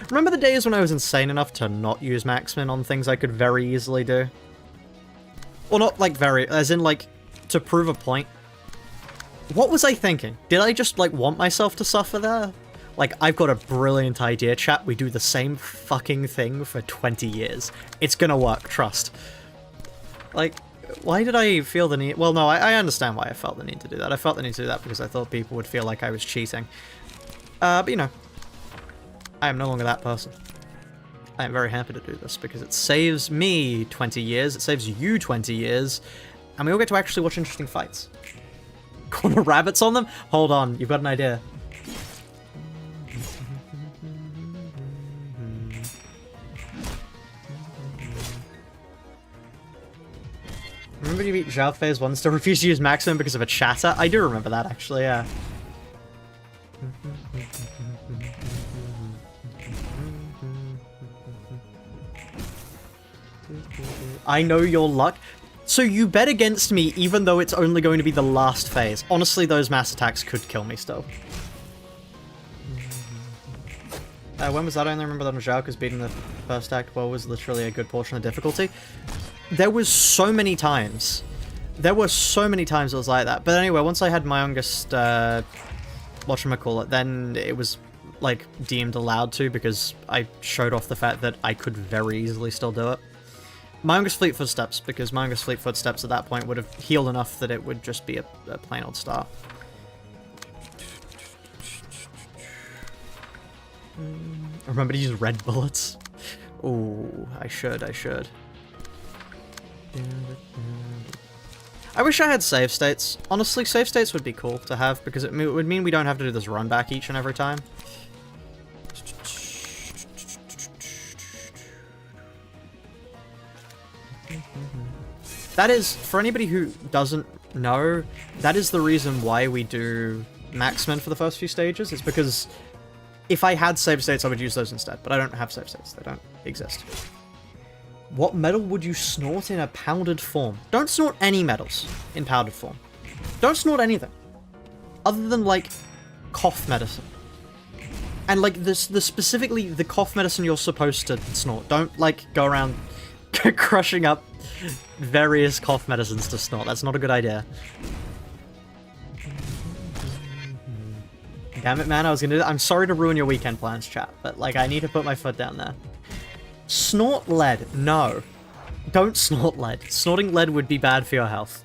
Remember the days when I was insane enough to not use Maxmin on things I could very easily do? Well, not like very, as in like, to prove a point. What was I thinking? Did I just like want myself to suffer there? Like, I've got a brilliant idea, chat. We do the same fucking thing for 20 years. It's gonna work, trust. Like, why did I feel the need? Well, no, I understand why I felt the need to do that. I felt the need to do that because I thought people would feel like I was cheating. But you know, I am no longer that person. I am very happy to do this because it saves me 20 years, it saves you 20 years, and we all get to actually watch interesting fights. Corner rabbits on them? Hold on, you've got an idea. Remember you beat Zhao phase 1 still refused to use Maximum because of a chatter? I do remember that, actually, yeah. I know your luck. So you bet against me even though it's only going to be the last phase. Honestly, those mass attacks could kill me still. When was that? I only remember that Zhao because beating the first act well was literally a good portion of difficulty. There was so many times. There were so many times it was like that. But anyway, once I had my youngest, whatchamacallit, then it was, like, deemed allowed to because I showed off the fact that I could very easily still do it. My youngest Fleet Footsteps, because my youngest Fleet Footsteps at that point would have healed enough that it would just be a plain old start. Remember to use red bullets. Ooh, I should. I wish I had save states. Honestly, save states would be cool to have, because it would mean we don't have to do this run back each and every time. That is, for anybody who doesn't know, that is the reason why we do maximum for the first few stages. It's because if I had save states, I would use those instead, but I don't have save states. They don't exist. What metal would you snort in a powdered form? Don't snort any metals in powdered form. Don't snort anything. Other than, like, cough medicine. And, like, the specifically the cough medicine you're supposed to snort. Don't, like, go around crushing up various cough medicines to snort. That's not a good idea. Damn it, man, I was gonna do that. I'm sorry to ruin your weekend plans, chat, but, like, I need to put my foot down there. Snort lead. No. Don't snort lead. Snorting lead would be bad for your health.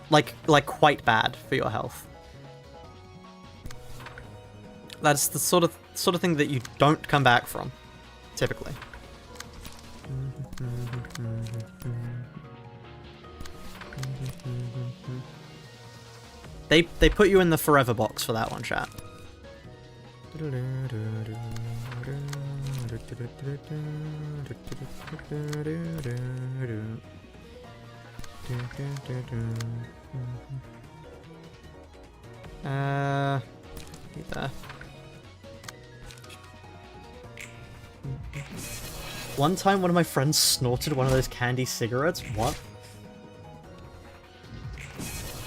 Like quite bad for your health. That's the sort of thing that you don't come back from, typically. They put you in the forever box for that one, chat. There. One time, one of my friends snorted one of those candy cigarettes. What?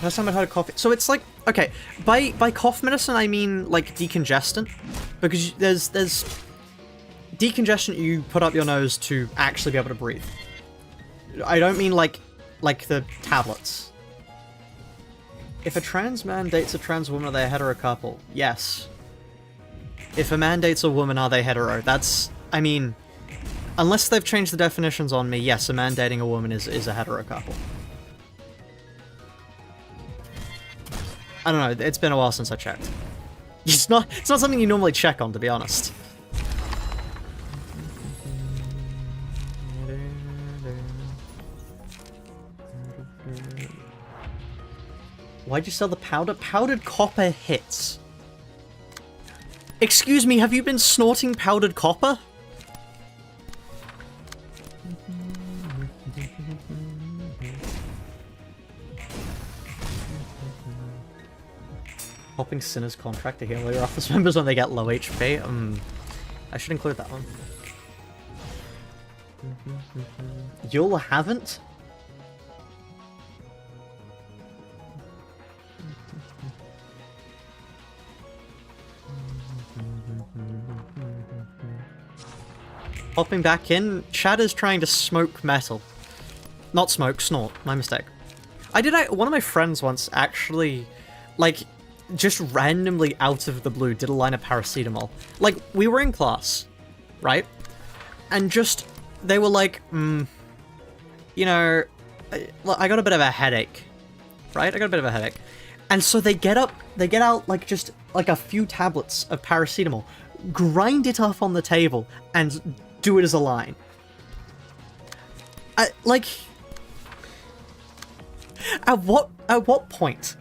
First time I heard of cough. So it's like, okay, by cough medicine I mean like decongestant, because there's decongestant you put up your nose to actually be able to breathe. I don't mean like the tablets. If a trans man dates a trans woman, are they a hetero couple? Yes. If a man dates a woman, are they hetero? That's, I mean, unless they've changed the definitions on me, yes, a man dating a woman is a hetero couple. I don't know, it's been a while since I checked. It's not something you normally check on, to be honest. Why'd you sell the powder? Powdered copper hits. Excuse me, have you been snorting powdered copper? Hopping Sinner's contract to heal all your office members when they get low HP. I should include that one. You'll haven't? Hopping back in, Chad is trying to smoke metal. Not smoke, snort. My mistake. One of my friends once actually, like, just randomly out of the blue did a line of paracetamol. Like, we were in class, right? And just, they were like, you know, I got a bit of a headache, right? I got a bit of a headache. And so they get out, like, just, like, a few tablets of paracetamol, grind it up on the table, and do it as a line. Like, at what point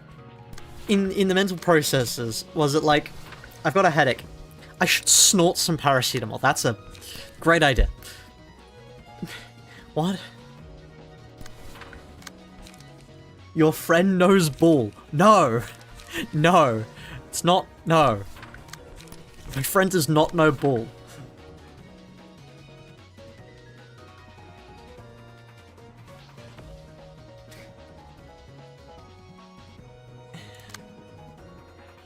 in the mental processes was it like, I've got a headache, I should snort some paracetamol? That's a great idea. What? Your friend knows bull. No. No. It's not. No. My friend does not know bull.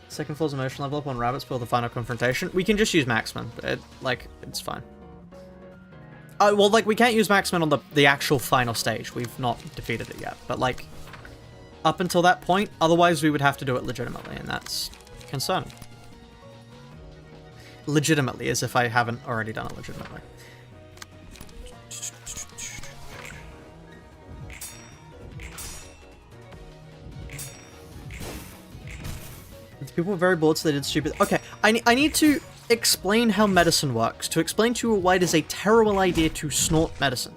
Second floor's emotion level up on rabbits for the final confrontation. We can just use Maxman. It's fine. Well, like, we can't use Maxman on the actual final stage. We've not defeated it yet. But, like, up until that point, otherwise we would have to do it legitimately, and that's concerning. Legitimately, as if I haven't already done it legitimately. People were very bored, so they did stupid. Okay, I need to explain how medicine works, to explain to you why it is a terrible idea to snort medicine.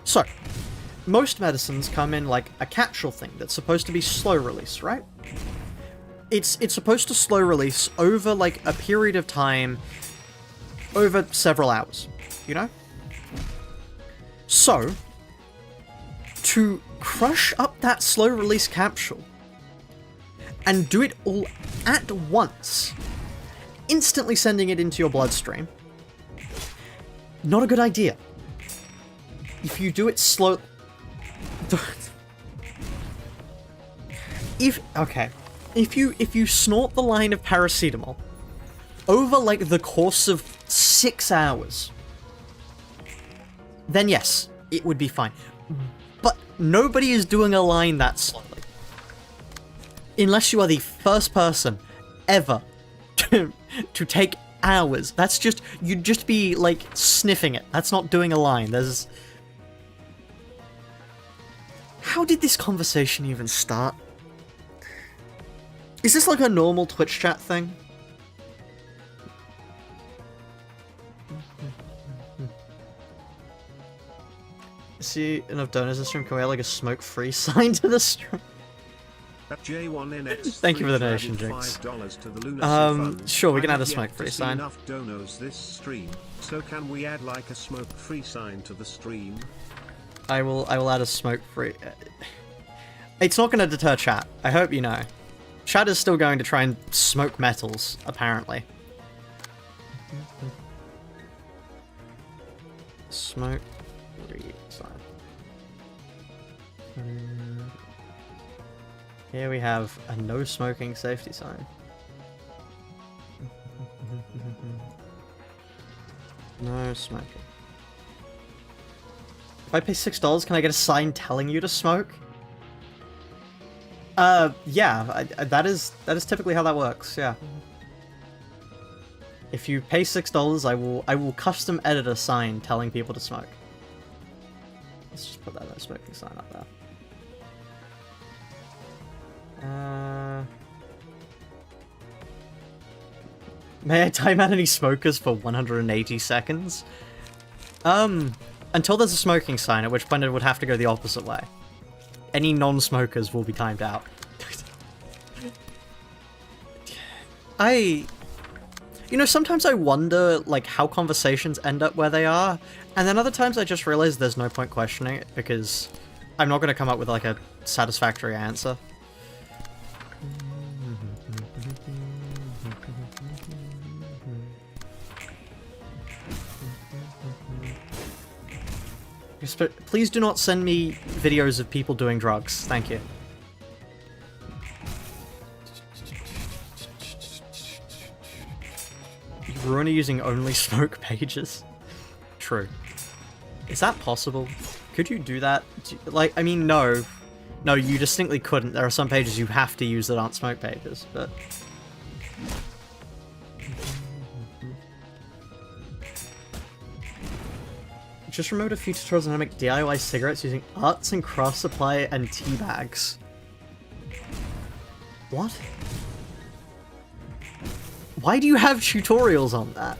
So, most medicines come in like a capsule thing that's supposed to be slow release, right? It's supposed to slow release over like a period of time, over several hours, you know? So, to crush up that slow release capsule and do it all at once, instantly sending it into your bloodstream, not a good idea. If you do it slow... If you snort the line of paracetamol over like the course of 6 hours, then yes, it would be fine. But nobody is doing a line that slowly. Unless you are the first person ever to take hours. That's just, you'd just be like sniffing it. That's not doing a line. There's... How did this conversation even start? Is this like a normal Twitch chat thing? See enough donors this stream? Can we add like a smoke-free sign to the stream? At J1NX, Thank you for the donation, Jinx. $5 to the Lunacy Fund. Sure, we can I add a have yet smoke-free to see sign. enough donos this stream, so can we add like a smoke-free sign to the stream? I will add a smoke-free... It's not going to deter chat, I hope you know. Chat is still going to try and smoke metals, apparently. Smoke-free sign. Here we have a no smoking safety sign. No smoking. If I pay $6, can I get a sign telling you to smoke? Yeah, that is typically how that works, yeah. If you pay $6, I will custom edit a sign telling people to smoke. Let's just put that no smoking sign up there. May I time out any smokers for 180 seconds? Until there's a smoking sign, at which point it would have to go the opposite way. Any non-smokers will be timed out. You know, sometimes I wonder, like, how conversations end up where they are, and then other times I just realize there's no point questioning it, because I'm not going to come up with, like, a satisfactory answer. Please do not send me videos of people doing drugs. Thank you. Ruina using only smoke pages? True. Is that possible? Could you do that? Like, I mean, no. No, you distinctly couldn't. There are some pages you have to use that aren't smoke pages, but... Just remembered a few tutorials on how to make DIY cigarettes using arts and craft supply and tea bags. What? Why do you have tutorials on that?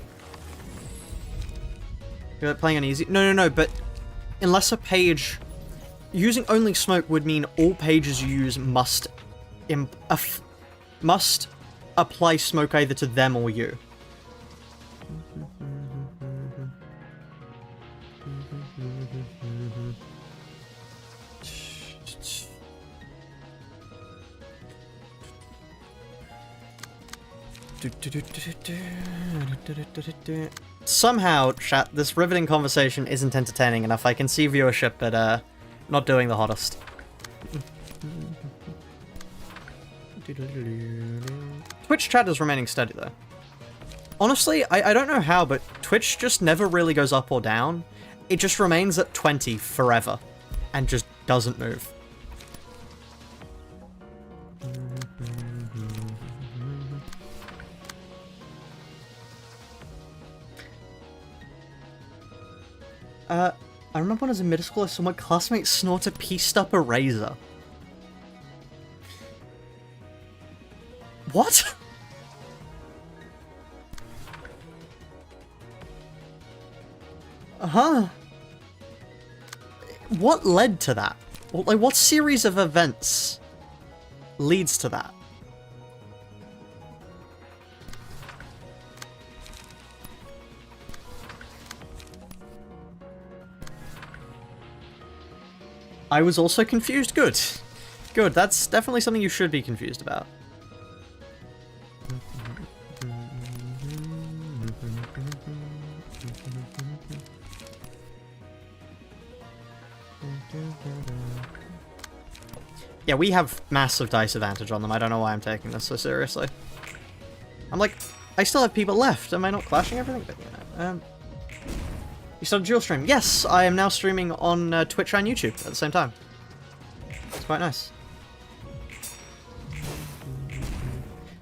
You're playing on easy? No, but unless a page... Using only smoke would mean all pages you use must apply smoke either to them or you. Somehow, chat, this riveting conversation isn't entertaining enough. I can see viewership, but not doing the hottest. Twitch chat is remaining steady, though. Honestly, I don't know how, but Twitch just never really goes up or down. It just remains at 20 forever, and just doesn't move. I remember when I was in middle school, I saw my classmate snort a pieced up eraser. What? Huh? What led to that? Like, what series of events leads to that? I was also confused. Good. Good, that's definitely something you should be confused about. Yeah, we have massive dice advantage on them. I don't know why I'm taking this so seriously. I'm like, I still have people left. Am I not clashing everything? But, you know, you started dual stream. Yes, I am now streaming on Twitch and YouTube at the same time. It's quite nice.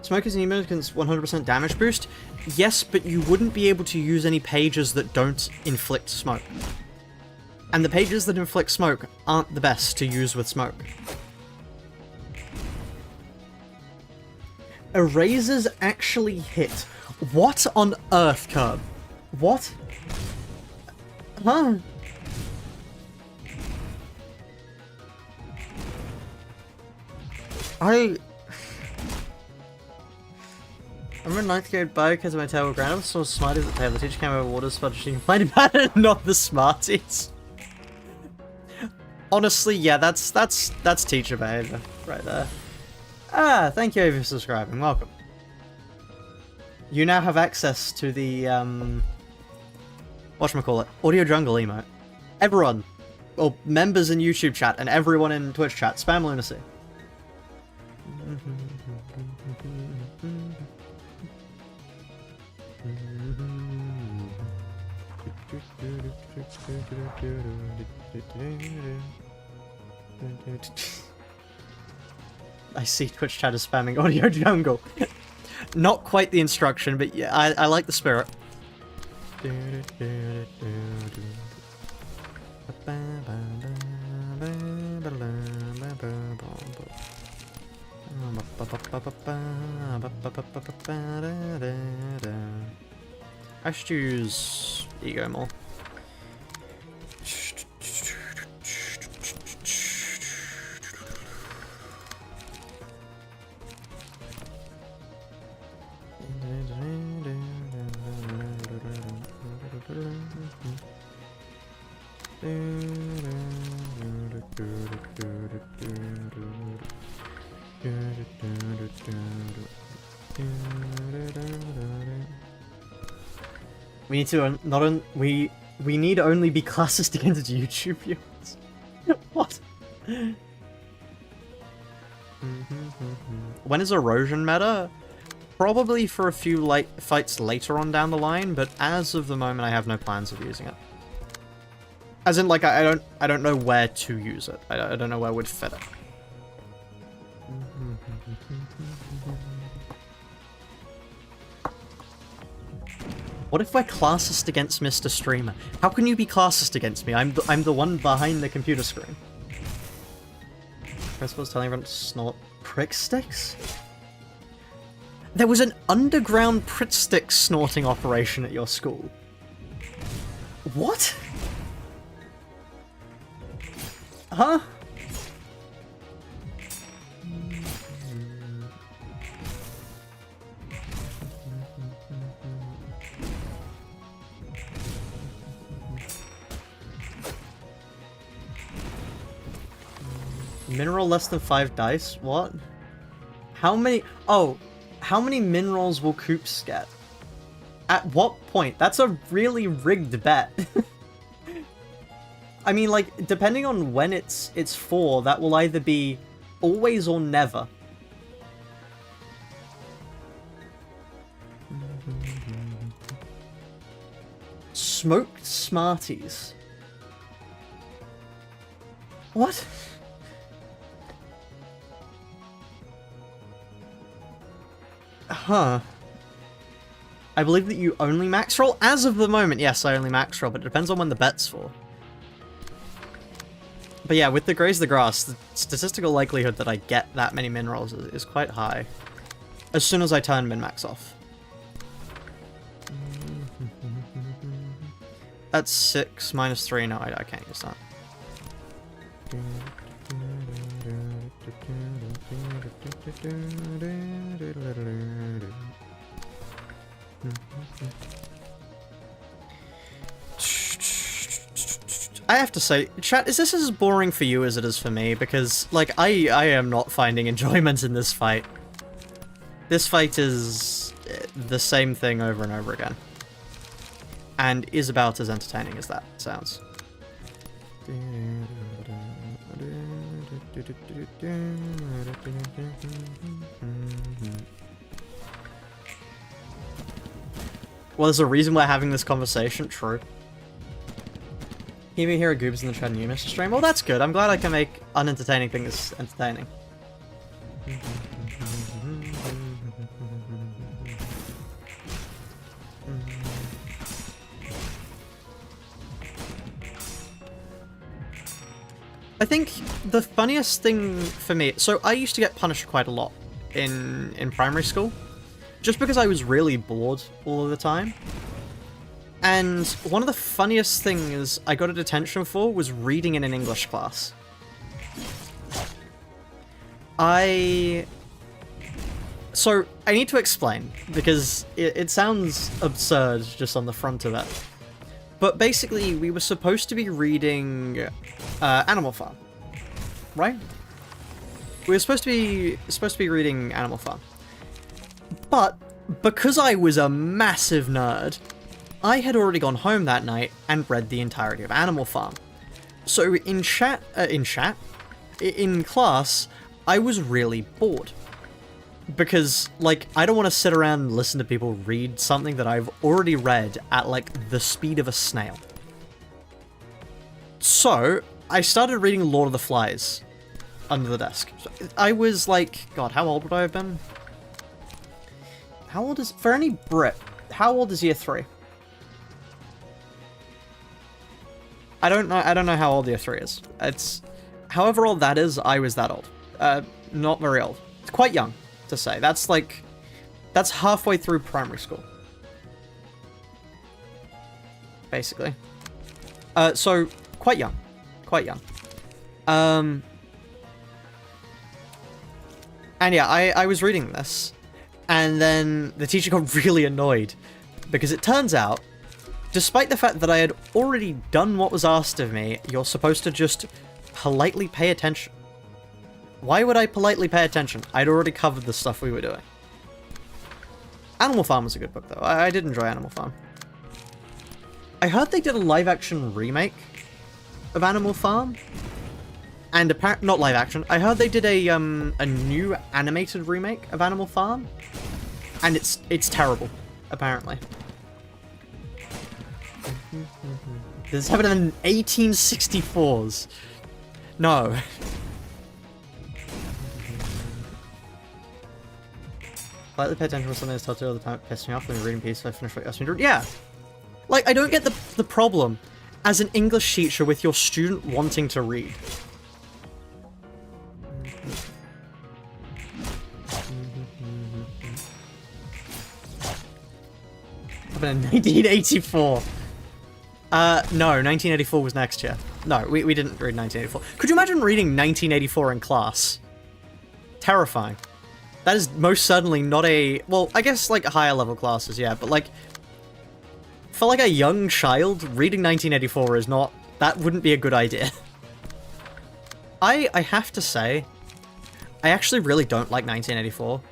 Smokers and emoticons 100% damage boost? Yes, but you wouldn't be able to use any pages that don't inflict smoke. And the pages that inflict smoke aren't the best to use with smoke. Erasers actually hit. What on earth, Curb? What? Huh? I remember 9th grade bio because of my terrible ground. I was so smart as a tail. The teacher came over water spudge. She complained about it, not the smarties. Honestly, yeah, that's teacher behavior right there. Ah, thank you for subscribing. Welcome. You now have access to the whatchamacallit, Audio Jungle emote. Everyone, well, members in YouTube chat and everyone in Twitch chat, spam lunacy. I see Twitch chat is spamming Audio Jungle. Not quite the instruction, but yeah, I like the spirit. I should use Ego more. We need to we need only be classist against YouTube viewers. What? When is erosion meta? Probably for a few fights later on down the line, but as of the moment I have no plans of using it. As in, like, I don't know where to use it. I don't know where would fit it. What if we're classist against Mr. Streamer? How can you be classist against me? I'm the one behind the computer screen. Principal's telling everyone to snort prick sticks? There was an underground prick stick snorting operation at your school. What? Huh? Mineral less than 5 dice? What? How many? Oh, how many minerals will Koops get? At what point? That's a really rigged bet. I mean, like, depending on when it's for, that will either be always or never. Smoked Smarties. What? Huh. I believe that you only max roll? As of the moment, yes, I only max roll, but it depends on when the bet's for. But yeah, with the Graze the Grass, the statistical likelihood that I get that many minerals is quite high. As soon as I turn min-max off. That's 6 minus 3. No, I can't use that. I have to say, chat, is this as boring for you as it is for me? Because, like, I am not finding enjoyment in this fight. This fight is the same thing over and over again. And is about as entertaining as that sounds. Well, there's a reason we're having this conversation, true. You may hear a goobs in the chat and you missed a stream. Well, that's good. I'm glad I can make unentertaining things entertaining. I think the funniest thing for me... So, I used to get punished quite a lot in primary school. Just because I was really bored all of the time. And one of the funniest things I got a detention for was reading in an English class. So, I need to explain, because it sounds absurd just on the front of it. But basically, we were supposed to be reading Animal Farm, right? We were supposed to be reading Animal Farm. But, because I was a massive nerd, I had already gone home that night and read the entirety of Animal Farm. So in class, I was really bored. Because, like, I don't want to sit around and listen to people read something that I've already read at, like, the speed of a snail. So, I started reading Lord of the Flies under the desk. I was like, God, how old would I have been? How old is... For any Brit, how old is year 3? I don't know how old year 3 is. It's... However old that is, I was that old. Not very old. It's quite young to say. That's like... That's halfway through primary school. Basically. So, quite young. Quite young. And yeah, I was reading this. And then the teacher got really annoyed. Because it turns out, despite the fact that I had already done what was asked of me, you're supposed to just politely pay attention. Why would I politely pay attention? I'd already covered the stuff we were doing. Animal Farm was a good book, though. I did enjoy Animal Farm. I heard they did a live-action remake of Animal Farm. And apparently, not live-action. I heard they did a new animated remake of Animal Farm. And it's terrible, apparently. This happened in 1864s. No. Slightly pay attention to something that's taught you all the time. It pissed me off when you're reading piece. I finished what you asked me to read. Yeah. Like, I don't get the problem as an English teacher with your student wanting to read. Happened in 1984. No, 1984 was next year. No, we didn't read 1984. Could you imagine reading 1984 in class? Terrifying. That is most certainly not a... Well, I guess, like, higher level classes, yeah, but, like... For, like, a young child, reading 1984 is not... That wouldn't be a good idea. I have to say, I actually really don't like 1984.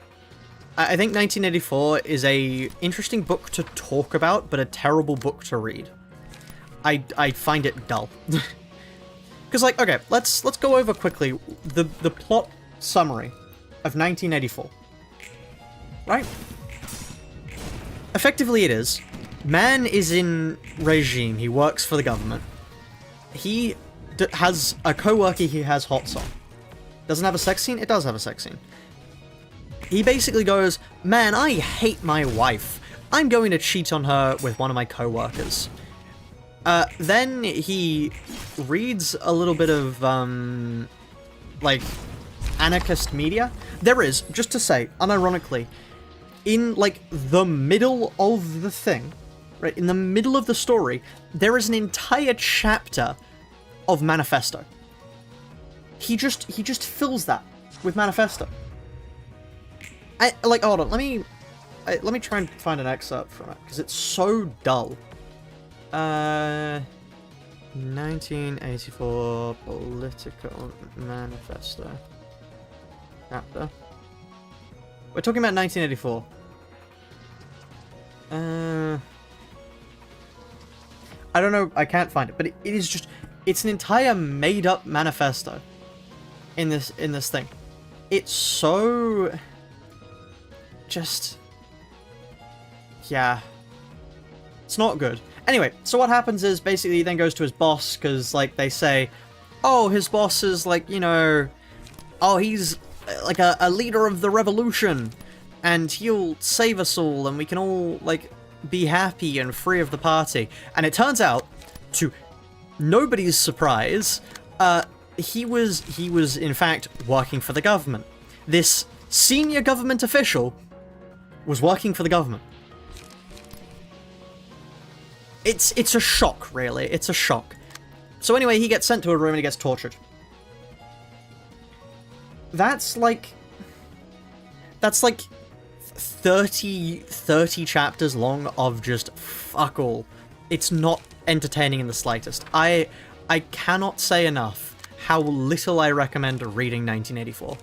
I think 1984 is a interesting book to talk about, but a terrible book to read. I find it dull. Because, like, okay, let's go over quickly the plot summary of 1984. Right? Effectively it is. Man is in regime. He works for the government. He has a co-worker he has hots on. Doesn't have a sex scene? It does have a sex scene. He basically goes, man, I hate my wife. I'm going to cheat on her with one of my co-workers. Then he reads a little bit of, like, anarchist media. There is, just to say, unironically, in, like, the middle of the thing, right, in the middle of the story, there is an entire chapter of manifesto. He just fills that with manifesto. Like, hold on, let me try and find an excerpt from it, because it's so dull. 1984 Political Manifesto. Chapter. We're talking about 1984. I don't know, I can't find it, but it is just, it's an entire made-up manifesto in this thing. It's so... just... yeah. It's not good. Anyway, so what happens is, basically, he then goes to his boss, because, like, they say, oh, his boss is, like, you know, oh, he's, like, a leader of the revolution, and he'll save us all, and we can all, like, be happy and free of the party. And it turns out, to nobody's surprise, he was in fact working for the government. This senior government official was working for the government. It's a shock, really. It's a shock. So anyway, he gets sent to a room and he gets tortured. That's like 30 chapters long of just fuck all. It's not entertaining in the slightest. I cannot say enough how little I recommend reading 1984.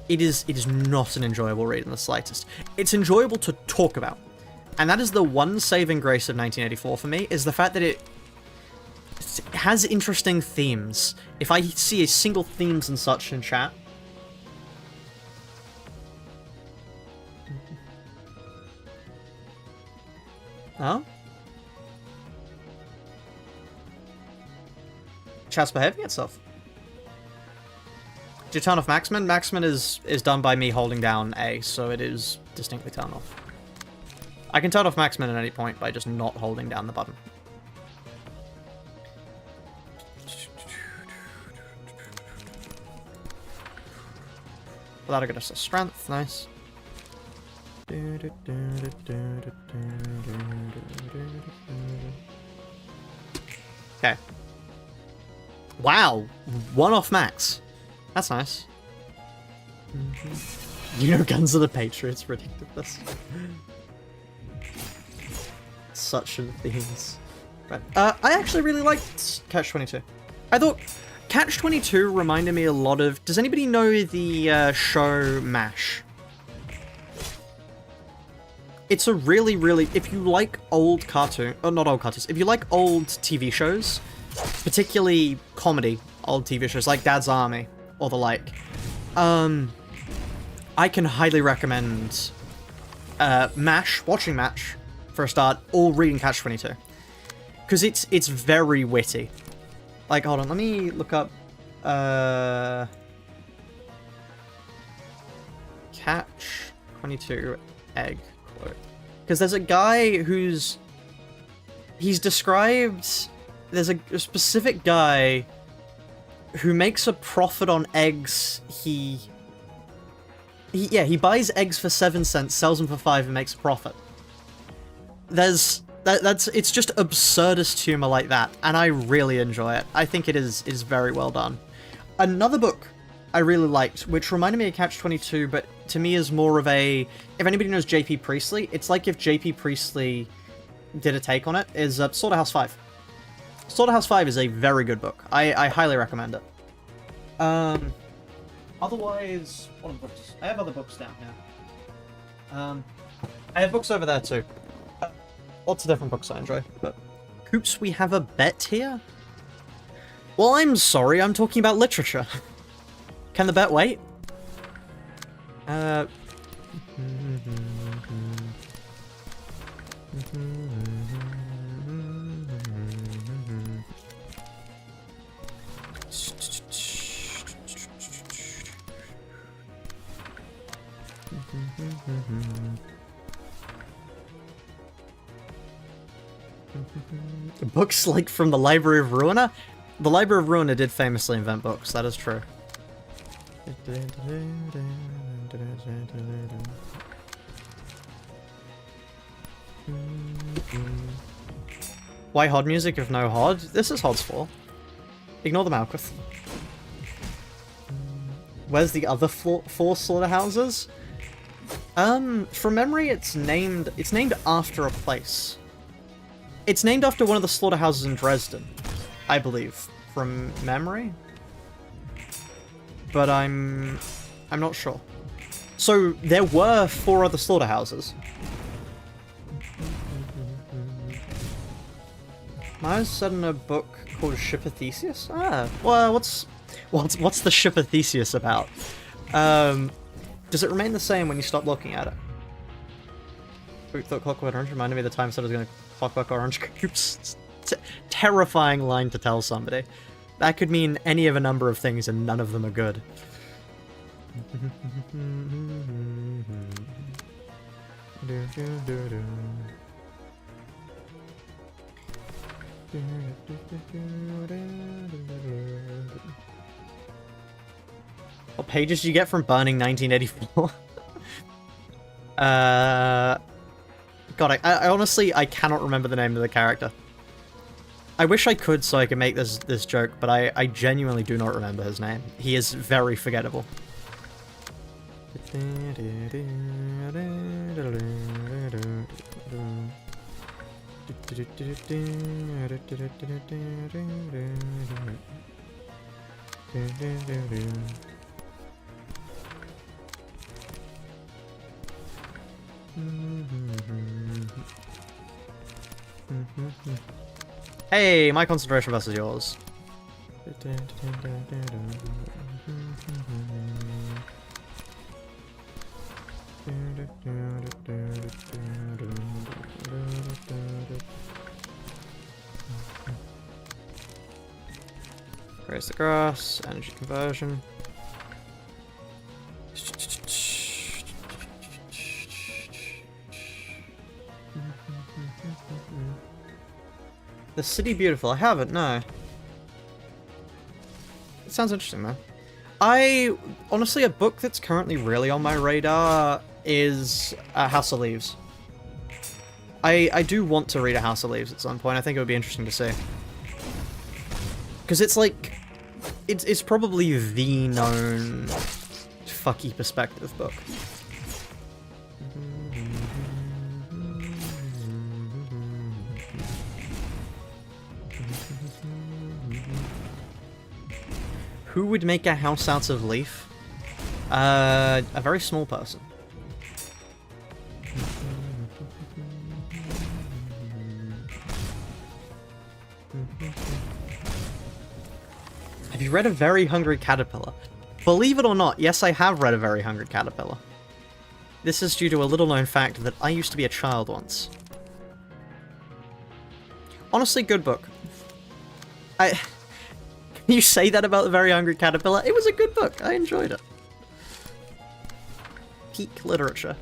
It is not an enjoyable read in the slightest. It's enjoyable to talk about. And that is the one saving grace of 1984 for me, is the fact that it has interesting themes. If I see a single themes and such in chat... Oh? Chat's behaving itself. Do you turn off Maxman? Maxman is done by me holding down A, so it is distinctly turned off. I can turn off Maxman at any point by just not holding down the button. Well, that'll get us a strength, nice. Okay. Wow, one off max. That's nice. You know, Guns of the Patriots predicted this. Such themes. Right. I actually really liked Catch-22. I thought Catch-22 reminded me a lot of... Does anybody know the show MASH? It's a really, really... If you like old cartoon... Oh, not old cartoons. If you like old TV shows, particularly comedy old TV shows like Dad's Army or the like, I can highly recommend MASH, watching MASH for a start, or reading Catch-22. Because it's very witty. Like, hold on, let me look up Catch-22 egg quote. Because there's a guy who's... He's described... There's a specific guy who makes a profit on eggs. He buys eggs for 7 cents, sells them for 5, and makes a profit. It's just absurdist humor like that, and I really enjoy it. I think it is very well done. Another book I really liked, which reminded me of Catch-22, but to me is more of a... If anybody knows J.P. Priestley, it's like if J.P. Priestley did a take on it, is Slaughterhouse 5. Slaughterhouse 5 is a very good book. I highly recommend it. Otherwise, what are the books? I have other books down here. I have books over there too. Lots of different books I enjoy, but... Coops, we have a bet here? Well, I'm sorry, I'm talking about literature. Can the bet wait? Books like from the Library of Ruina? The Library of Ruina did famously invent books, that is true. Why Hod music if no Hod? This is Hod's 4. Ignore the Malkuth. Where's the other 4 slaughterhouses? From memory, it's named after a place. It's named after one of the slaughterhouses in Dresden, I believe, from memory. But I'm not sure. So there were 4 other slaughterhouses. Maya's said in a book called Ship of Theseus? Ah, well, what's the Ship of Theseus about? Does it remain the same when you stop looking at it? We thought Clockwork Orange reminded me of the time I said I was going to Clockwork Orange groups. Terrifying line to tell somebody. That could mean any of a number of things and none of them are good. What pages do you get from burning 1984? God, I honestly, I cannot remember the name of the character. I wish I could so I could make this joke, but I genuinely do not remember his name. He is very forgettable. Hey, my concentration versus yours. Raise the grass, energy conversion. The City Beautiful. I haven't, no. It sounds interesting, man. Honestly, a book that's currently really on my radar is House of Leaves. I do want to read a House of Leaves at some point. I think it would be interesting to see. Because it's like... It's probably the known fucky perspective book. Who would make a house out of leaf? A very small person. Have you read A Very Hungry Caterpillar? Believe it or not, yes, I have read A Very Hungry Caterpillar. This is due to a little-known fact that I used to be a child once. Honestly, good book. Can you say that about The Very Hungry Caterpillar? It was a good book. I enjoyed it. Peak literature.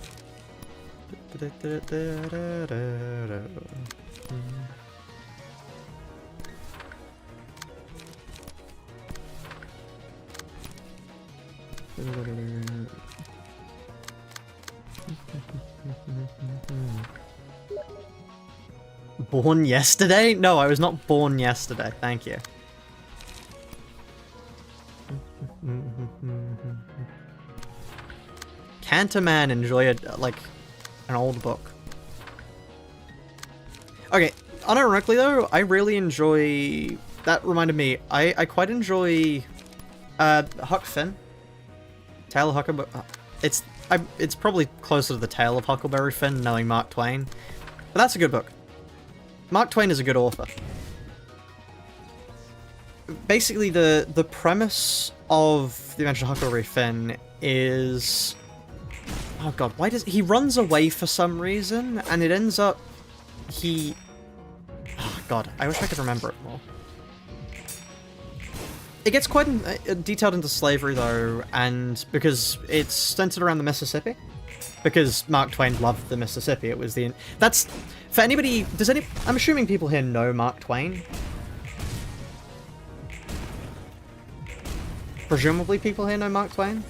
Born yesterday? No, I was not born yesterday. Thank you. Can't a man enjoy like an old book? Okay, unironically though, I really enjoy... That reminded me, I quite enjoy Huck Finn. Tale of Huckleberry... It's probably closer to the Tale of Huckleberry Finn, knowing Mark Twain. But that's a good book. Mark Twain is a good author. Basically, the premise of The Adventure of Huckleberry Finn is... Oh god, why does... He runs away for some reason, and it ends up... Oh god, I wish I could remember it more. It gets quite detailed into slavery, though, and because it's centered around the Mississippi. Because Mark Twain loved the Mississippi, it was the... That's... For anybody... I'm assuming people here know Mark Twain. Presumably people here know Mark Twain.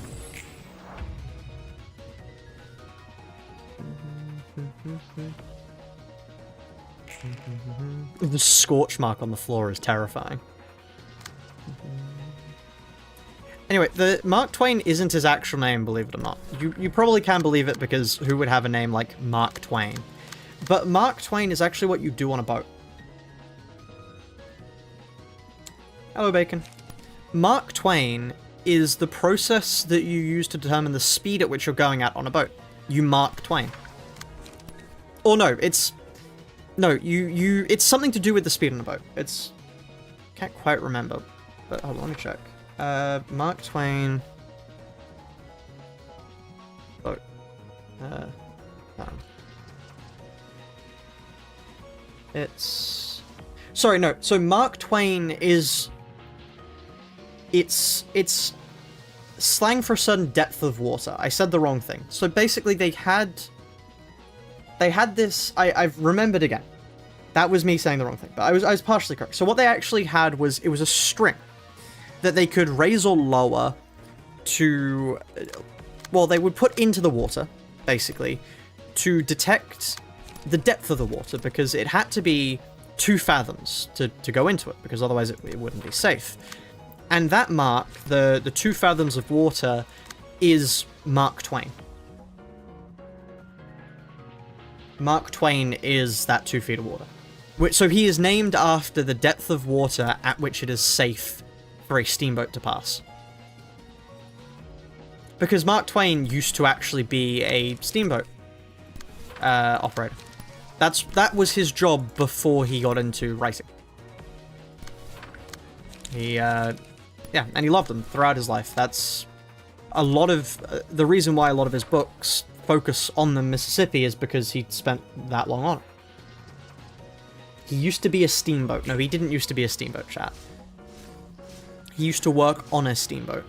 The scorch mark on the floor is terrifying. Anyway, the Mark Twain isn't his actual name, believe it or not. You probably can believe it because who would have a name like Mark Twain? But Mark Twain is actually what you do on a boat. Hello, Bacon. Mark Twain is the process that you use to determine the speed at which you're going at on a boat. You Mark Twain. Or no, it's... No, it's something to do with the speed on a boat. It's... Can't quite remember. But hold on, let me check. Mark Twain... Boat. No. It's... Sorry, no. So Mark Twain is... It's slang for a certain depth of water. I said the wrong thing. So basically they had this... I've remembered again. That was me saying the wrong thing, but I was partially correct. So what they actually had was, it was a string that they could raise or lower to... Well, they would put into the water, basically, to detect the depth of the water, because it had to be 2 fathoms to go into it, because otherwise it wouldn't be safe. And that mark, the 2 fathoms of water, is Mark Twain. Mark Twain is that 2 feet of water. So he is named after the depth of water at which it is safe for a steamboat to pass. Because Mark Twain used to actually be a steamboat operator. That was his job before he got into writing. Yeah, and he loved them throughout his life. That's a lot of... the reason why a lot of his books focus on the Mississippi is because he spent that long on it. He used to be a steamboat. No, he didn't used to be a steamboat, chat. He used to work on a steamboat.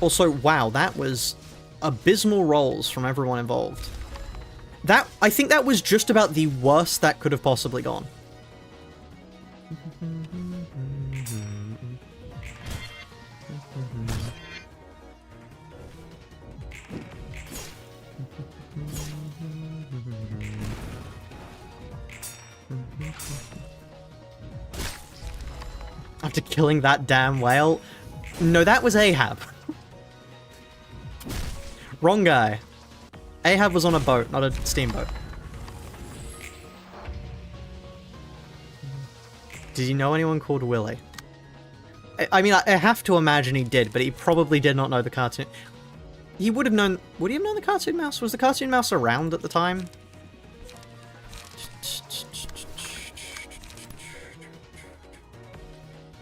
Also, wow, that was abysmal rolls from everyone involved. I think that was just about the worst that could have possibly gone. After killing that damn whale? No, that was Ahab. Wrong guy. Ahab was on a boat, not a steamboat. Did you know anyone called Willie? I mean, I have to imagine he did, but he probably did not know the cartoon. He would have known... Would he have known the Cartoon Mouse? Was the Cartoon Mouse around at the time?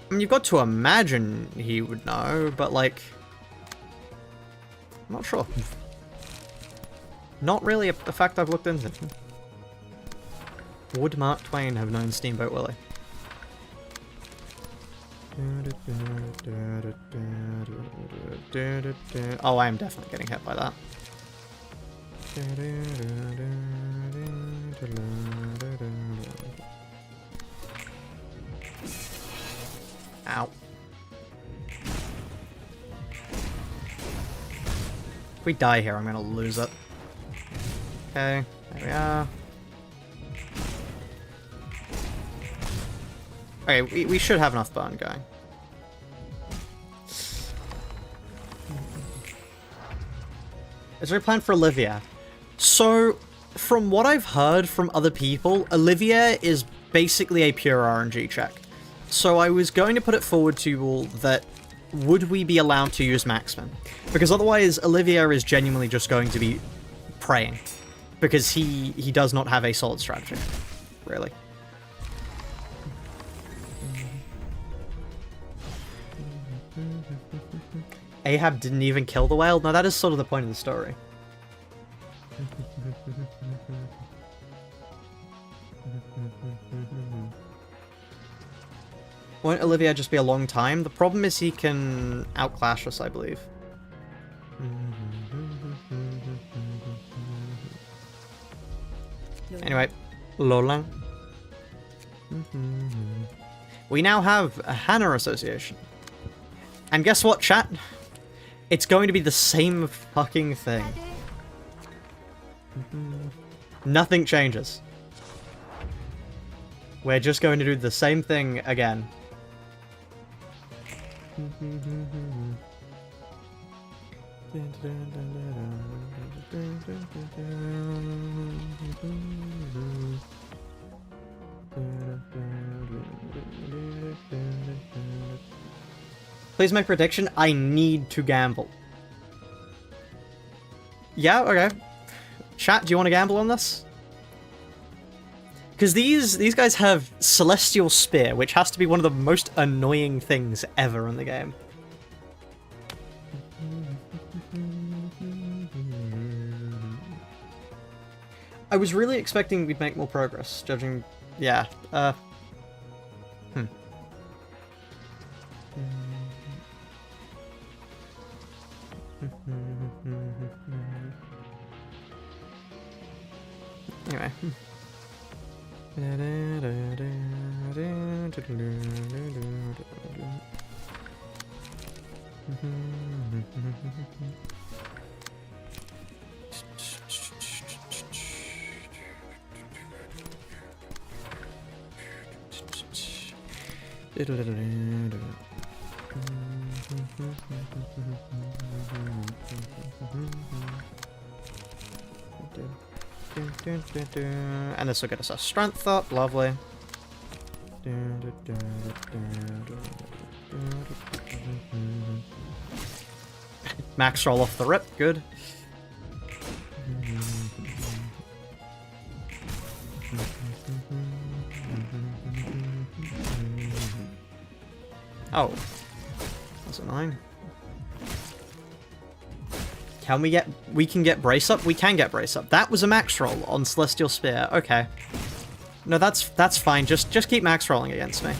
I mean, you've got to imagine he would know, but, like... I'm not sure. Not really a fact I've looked into. Would Mark Twain have known Steamboat Willie? Oh, I am definitely getting hit by that. Ow. If we die here, I'm gonna lose it. Okay, there we are. Okay, we should have enough burn going. Is there a plan for Olivia? So, from what I've heard from other people, Olivia is basically a pure RNG check. So I was going to put it forward to you all that would we be allowed to use Maxman? Because otherwise Olivia is genuinely just going to be praying. Because he does not have a solid strategy. Really. Ahab didn't even kill the whale? No, that is sort of the point of the story. Won't Olivia just be a long time? The problem is he can outclash us, I believe. Anyway, Lola. We now have a Hannah Association. And guess what, chat? It's going to be the same fucking thing. Nothing changes. We're just going to do the same thing again. Please make prediction. I need to gamble. Yeah, okay. Chat, do you want to gamble on this? Because these guys have Celestial Spear, which has to be one of the most annoying things ever in the game. I was really expecting we'd make more progress, judging... Yeah, Anyway. And this will get us our strength up, lovely. Max roll off the rip, good. Oh, that's annoying. Can we get... We can get brace up? We can get brace up. That was a max roll on Celestial Spear. Okay. No, that's fine. Just keep max rolling against me.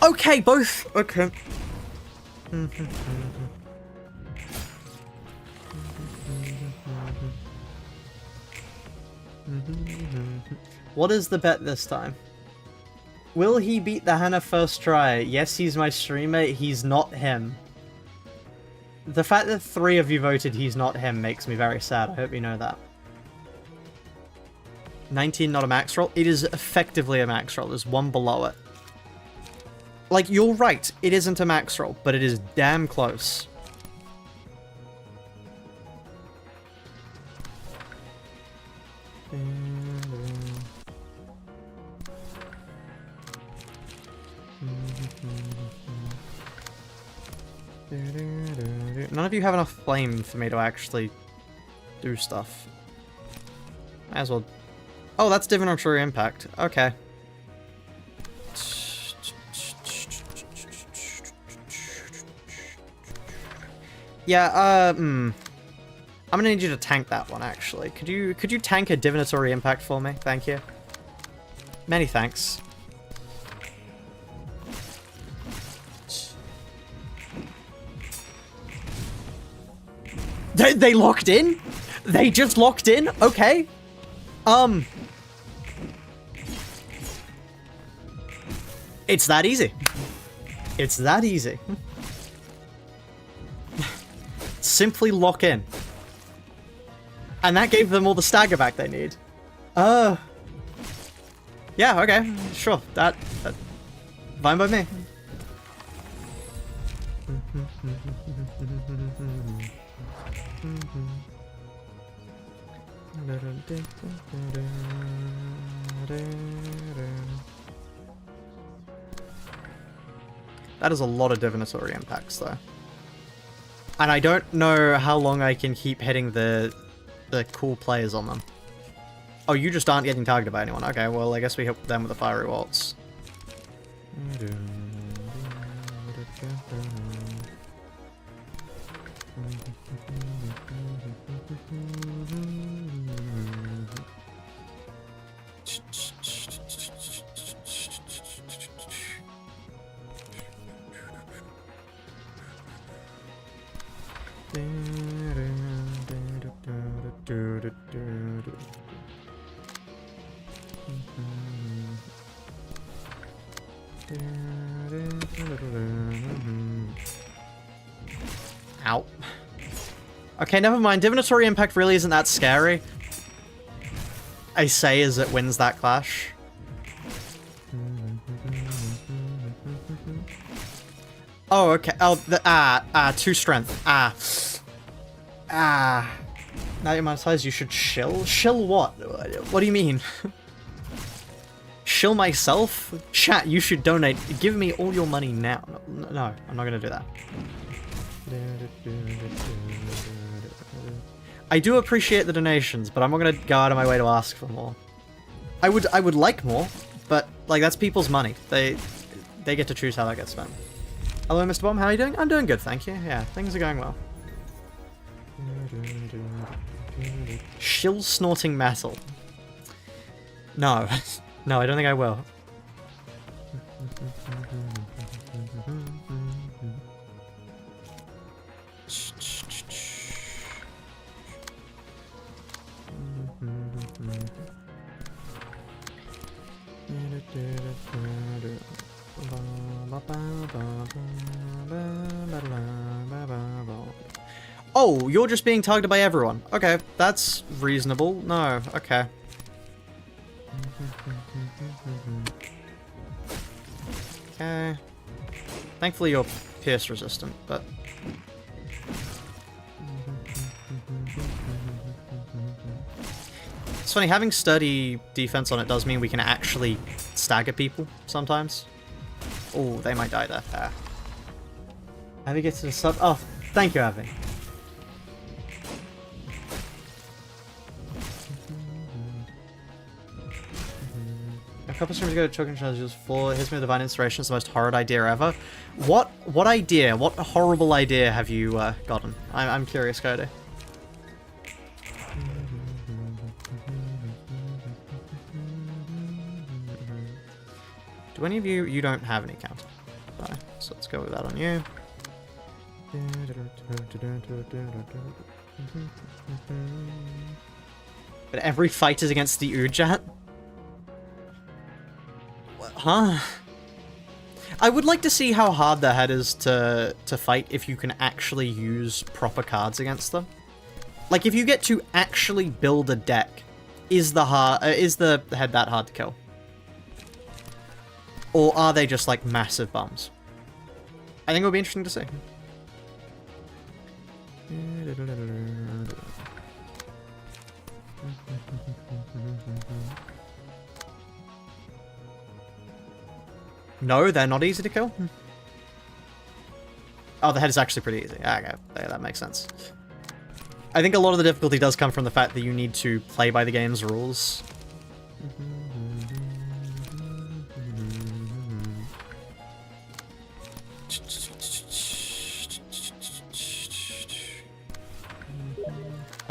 Okay, both. Okay. What is the bet this time? Will he beat the Hannah first try? Yes, he's my streamer. He's not him. The fact that 3 of you voted he's not him makes me very sad. I hope you know that. 19, not a max roll. It is effectively a max roll. There's one below it. Like, you're right. It isn't a max roll, but it is damn close. None of you have enough flame for me to actually do stuff. Might as well... Oh, that's Divinatory Impact. Okay. Yeah, I'm gonna need you to tank that one, actually. Could you tank a Divinatory Impact for me? Thank you. Many thanks. They locked in? They just locked in? Okay. It's that easy. It's that easy. Simply lock in. And that gave them all the stagger back they need. Yeah, okay. Sure. That fine by me. That is a lot of Divinatory Impacts, though. And I don't know how long I can keep hitting the cool players on them. Oh, you just aren't getting targeted by anyone. Okay, well, I guess we hit them with the Fiery Waltz. Ow. Okay, never mind. Divinatory Impact really isn't that scary. I say as it wins that clash. Oh, okay. Oh, the 2 strength. Now you're monetized, you should shill? Shill what? What do you mean? Shill myself? Chat, you should donate. Give me all your money now. No, I'm not gonna do that. I do appreciate the donations, but I'm not gonna go out of my way to ask for more. I would like more, but like that's people's money. They get to choose how that gets spent. Hello, Mr. Bomb. How are you doing? I'm doing good, thank you. Yeah, things are going well. Shill snorting metal. No. No, I don't think I will. Oh, you're just being targeted by everyone. Okay, that's reasonable. No, okay. Okay. Thankfully you're pierce resistant, but... It's funny, having sturdy defense on it does mean we can actually stagger people sometimes. Oh, they might die there. There. Avi gets to the sub. Oh, thank you, Avi. A couple streams ago, choking challenges for Here's My Divine Inspiration is the most horrid idea ever. What idea? What horrible idea have you gotten? I'm curious, Cody. Do any of you don't have any counter? No, so let's go with that on you. But every fight is against the Ujat? Huh? I would like to see how hard the head is to fight if you can actually use proper cards against them. Like, if you get to actually build a deck, is the head that hard to kill? Or are they just, like, massive bums? I think it'll be interesting to see. No, they're not easy to kill? Oh, the head is actually pretty easy. Okay, yeah, that makes sense. I think a lot of the difficulty does come from the fact that you need to play by the game's rules.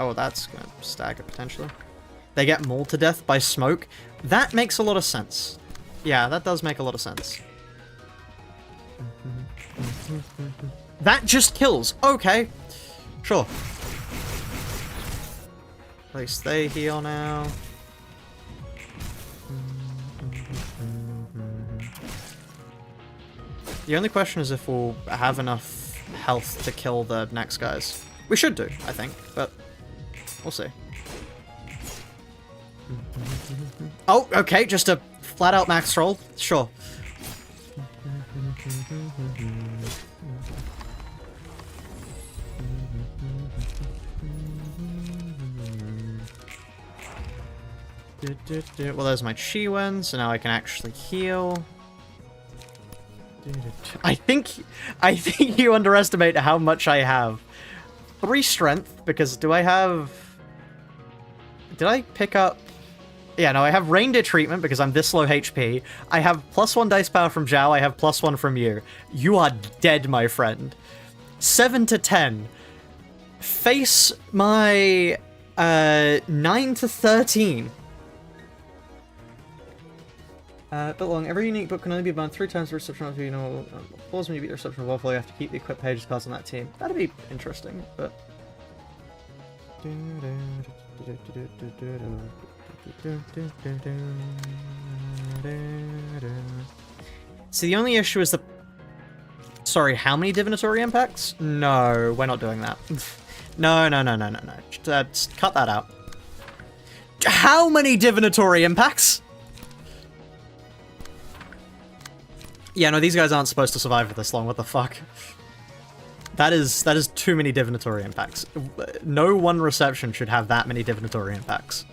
Oh, that's going to stagger potentially. They get mauled to death by smoke. That makes a lot of sense. Yeah, that does make a lot of sense. That just kills. Okay. Sure. At least they heal now. The only question is if we'll have enough health to kill the next guys. We should do, I think, but we'll see. Oh, okay, just a flat-out max troll. Sure. Well, there's my Chi-Wen, so now I can actually heal. I think you underestimate how much I have. 3 strength, because do I have... Did I pick up... Yeah, no, I have reindeer treatment because I'm this low HP. I have +1 dice power from Zhao, I have +1 from you. You are dead, my friend. 7 to 10. Face my 9 to 13. But long, every unique book can only be bound 3 times for reception of you know. Pause when you beat the reception of Waffle, you have to keep the equipped pages cards on that team. That'd be interesting, but. See, the only issue is the. Sorry, how many divinatory impacts? No, we're not doing that. No. Just cut that out. How many divinatory impacts? Yeah, no, these guys aren't supposed to survive for this long. What the fuck? That is too many divinatory impacts. No one reception should have that many divinatory impacts.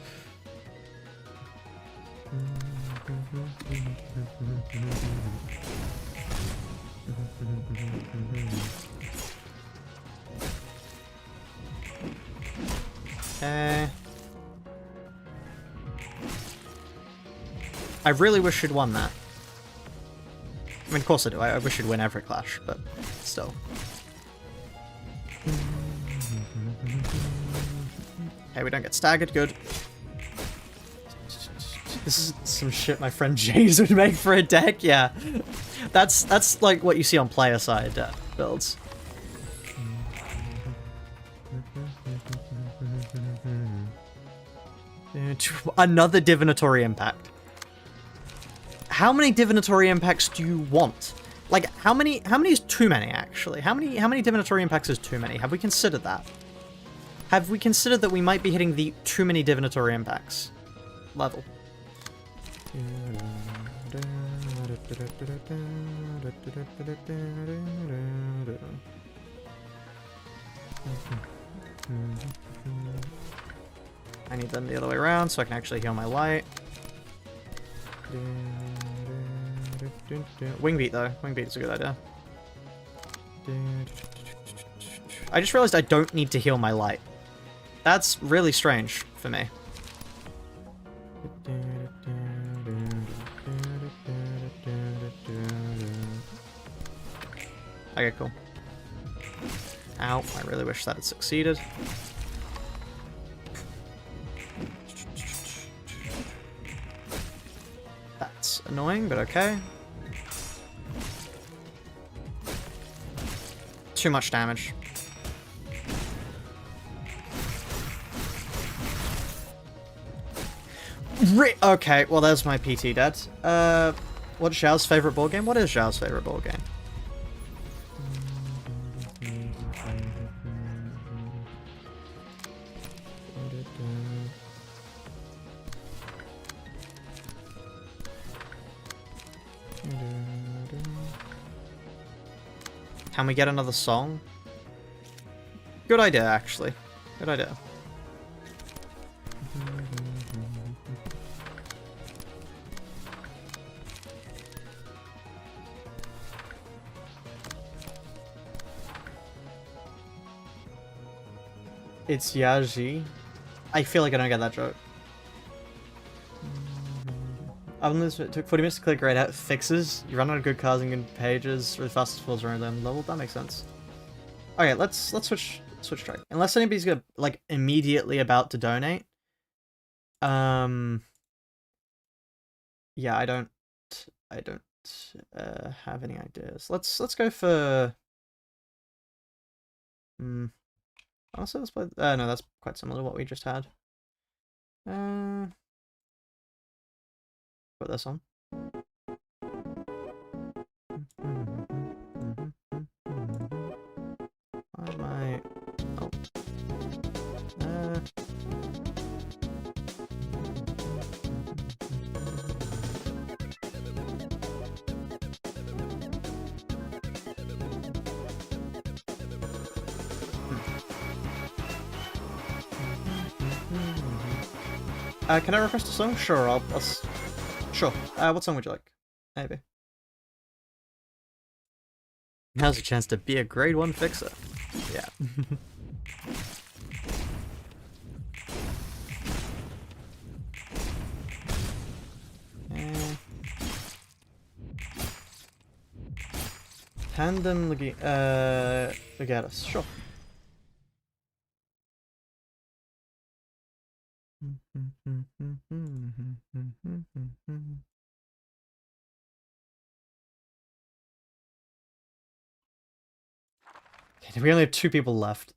I really wish you'd won that. I mean, of course I do. I wish you'd win every clash, but still. Okay, we don't get staggered. Good. This is some shit my friend James would make for a deck. Yeah, that's like what you see on player side builds. Another divinatory impact. How many divinatory impacts do you want? Like, how many is too many, actually? How many divinatory impacts is too many? Have we considered that? Have we considered that we might be hitting the too many divinatory impacts level? I need them the other way around so I can actually heal my light. Wing beat though. Wing beat is a good idea. I just realized I don't need to heal my light. That's really strange for me. Okay, cool. Ow, I really wish that had succeeded. That's annoying, but okay. Too much damage. Okay, well there's my PT dead. What's Zhao's favorite board game? What is Zhao's favorite board game? Can we get another song? Good idea, actually. Good idea. It's Yaji. I feel like I don't get that joke. It took 40 minutes to clear grayed out fixes. You run out of good cards and good pages really fast as falls around them level. That makes sense. Okay, let's switch track. Unless anybody's gonna like immediately about to donate. Yeah, I don't have any ideas. Let's go for honestly, let's play no, that's quite similar to what we just had. Put this on. Why am I... Oh. Can I request a song? Sure, I'll sure. What song would you like? Maybe. Now's a chance to be a grade 1 fixer. Yeah. Tandem Legatus. Sure. Okay, we only have 2 people left.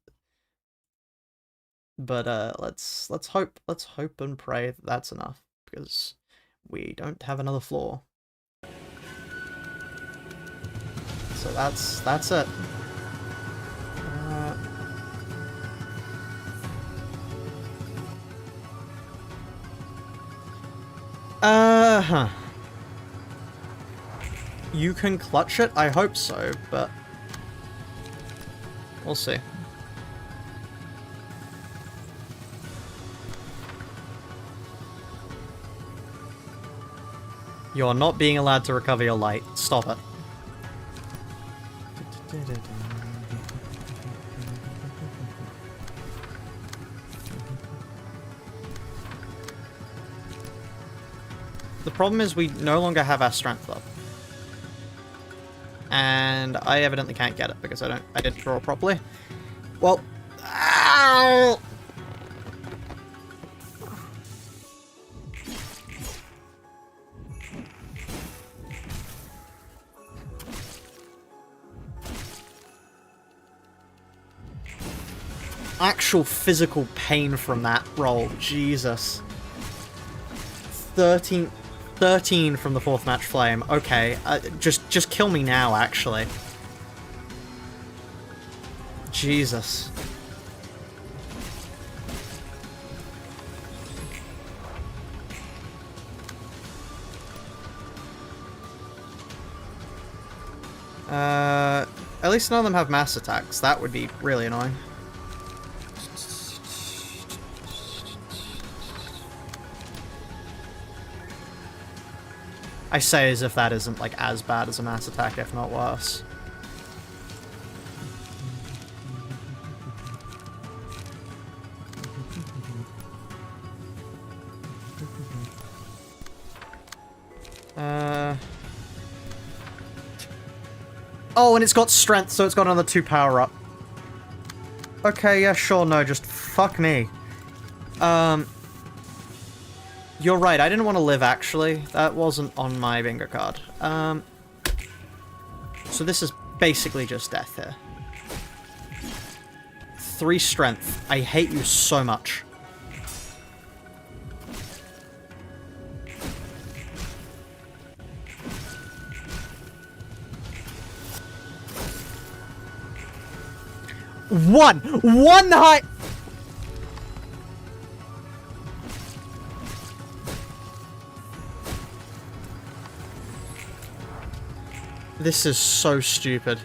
But let's hope and pray that that's enough, because we don't have another floor. So that's it. Huh. You can clutch it? I hope so, but we'll see. You're not being allowed to recover your light. Stop it. The problem is we no longer have our strength up. And I evidently can't get it because I didn't draw properly. Well, ow! Actual physical pain from that roll, Jesus. 13 from the 4th match flame. Okay, just kill me now, actually. Jesus. At least none of them have mass attacks. That would be really annoying. I say as if that isn't, like, as bad as a mass attack, if not worse. Oh, and it's got strength, so it's got another 2 power up. Okay, yeah, sure, no, just fuck me. You're right, I didn't want to live, actually. That wasn't on my bingo card. So this is basically just death here. 3 strength. I hate you so much. One high. This is so stupid.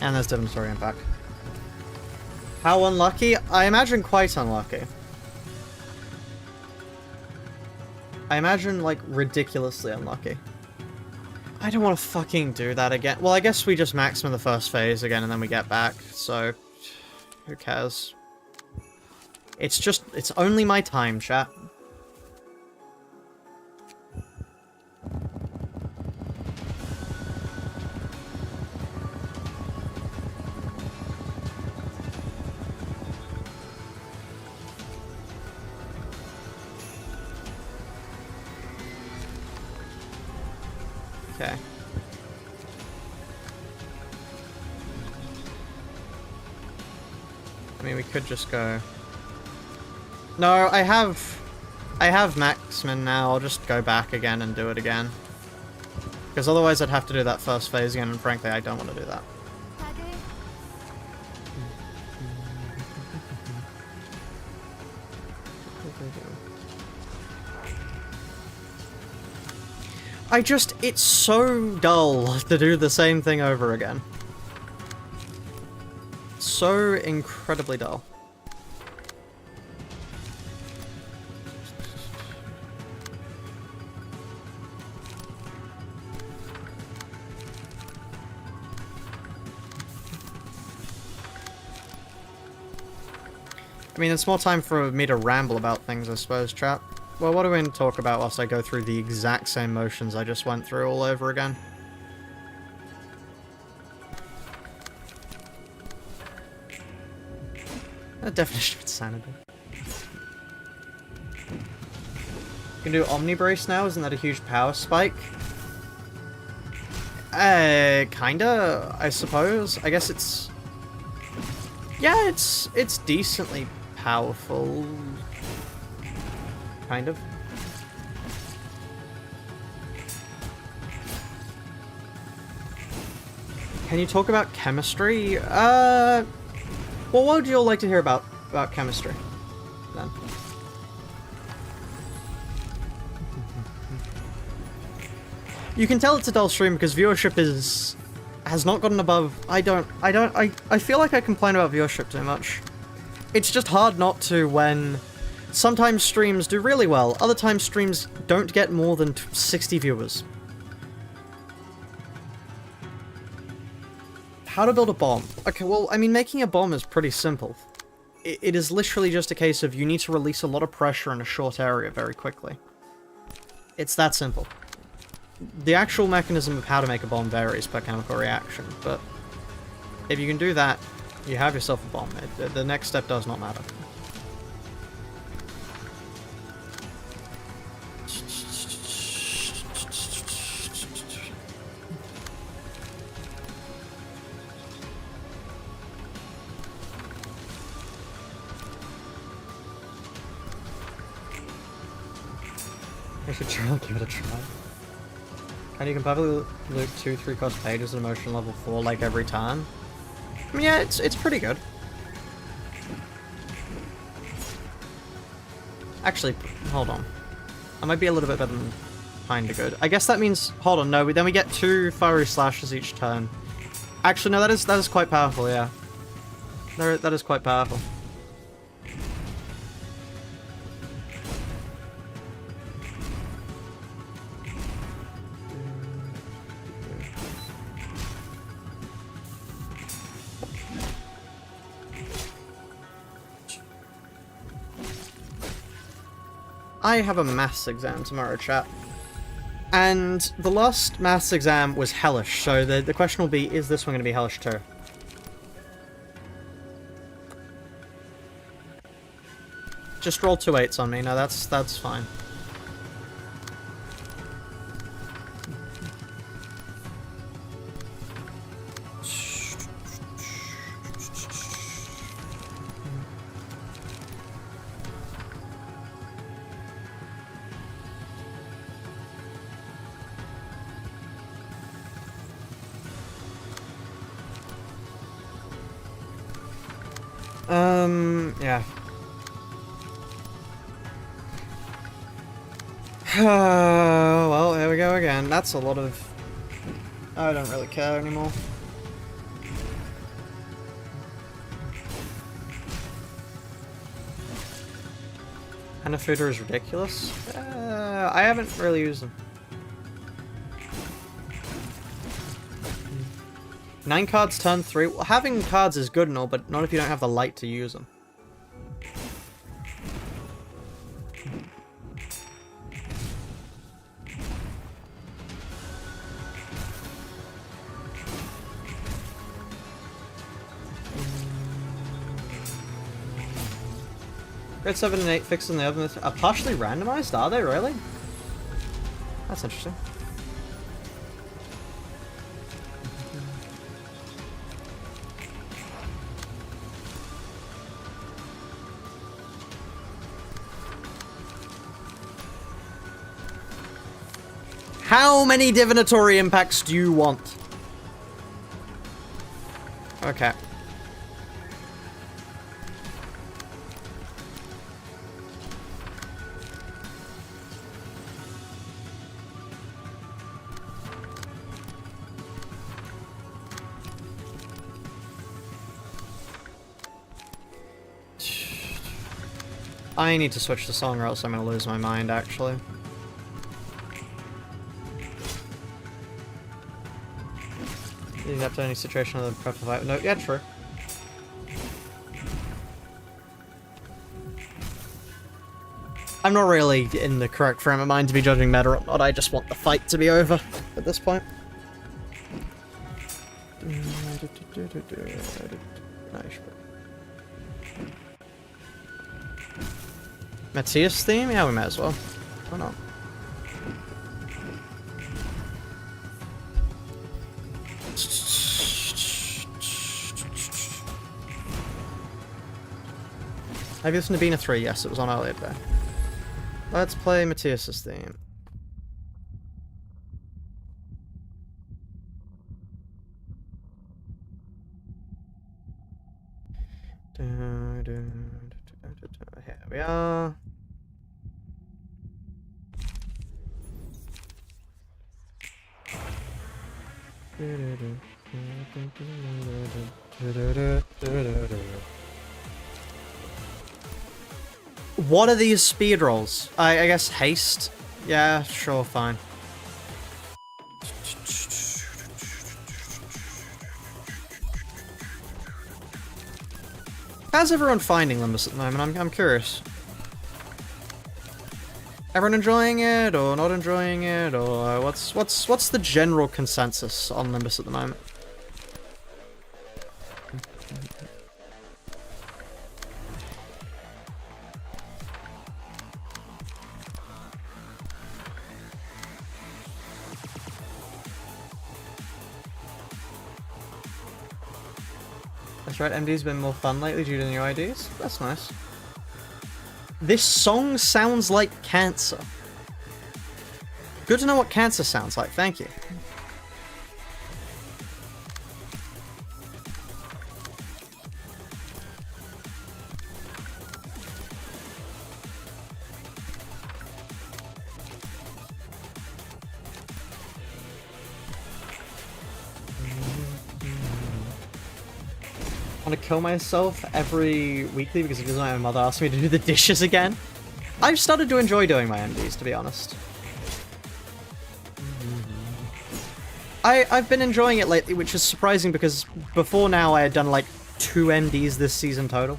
And there's Divinatory Impact. How unlucky? I imagine quite unlucky. I imagine, like, ridiculously unlucky. I don't want to fucking do that again. Well, I guess we just maximum the first phase again and then we get back, so who cares? It's only my time, chat. Okay. I mean, we could just go... No, I have Maxman now. I'll just go back again and do it again. Because otherwise I'd have to do that first phase again, and frankly, I don't want to do that. It's so dull to do the same thing over again. So incredibly dull. I mean, it's more time for me to ramble about things, I suppose, chat. Well, what are we going to talk about whilst I go through the exact same motions I just went through all over again? The definition of insanity. You can do Omnibrace now, isn't that a huge power spike? Kinda, I suppose. I guess it's... Yeah, it's decently powerful. Kind of. Can you talk about chemistry? Well, what would you all like to hear about chemistry, then? You can tell it's a dull stream because viewership has not gotten above. I feel like I complain about viewership too much. It's just hard not to when sometimes streams do really well, other times streams don't get more than 60 viewers. How to build a bomb? Okay, well, I mean, making a bomb is pretty simple. It is literally just a case of you need to release a lot of pressure in a short area very quickly. It's that simple. The actual mechanism of how to make a bomb varies per chemical reaction, but if you can do that, you have yourself a bomb. The next step does not matter. I should try, give it a try. And you can probably loop 2-3 cost pages at emotion level 4 like every time. I mean, yeah, it's pretty good. Actually, hold on. I might be a little bit better than kinda good. I guess that means, hold on, no, then we get 2 fiery slashes each turn. Actually, no, that is quite powerful, yeah. That is quite powerful. I have a maths exam tomorrow, chat. And the last maths exam was hellish, so the question will be, is this one going to be hellish too? Just roll 2 8s on me, no, that's fine. Yeah. Well, here we go again. That's a lot of... I don't really care anymore. Anafooder is ridiculous. I haven't really used them. 9 cards, turn 3. Well, having cards is good and all, but not if you don't have the light to use them. Grade 7 and 8 fixed in the oven are partially randomized, are they really? That's interesting. How many divinatory impacts do you want? Okay. I need to switch the song or else I'm gonna lose my mind, actually. You have to any situation of the prep. No, yeah, true. I'm not really in the correct frame of mind to be judging meta or not. I just want the fight to be over at this point. Matthias theme? Yeah, we might as well. Why not? Have you listened to Bina 3? Yes, it was on earlier today. Let's play Matthias's theme. Here we are. What are these speed rolls? I guess haste? Yeah, sure, fine. How's everyone finding Limbus at the moment? I'm curious. Everyone enjoying it, or not enjoying it, or what's the general consensus on Limbus at the moment? That's right, MD's been more fun lately due to new IDs. That's nice. This song sounds like cancer. Good to know what cancer sounds like, thank you. I want to kill myself every weekly because my mother asked me to do the dishes again. I've started to enjoy doing my MDs, to be honest. I've been enjoying it lately, which is surprising because before now I had done like 2 MDs this season total.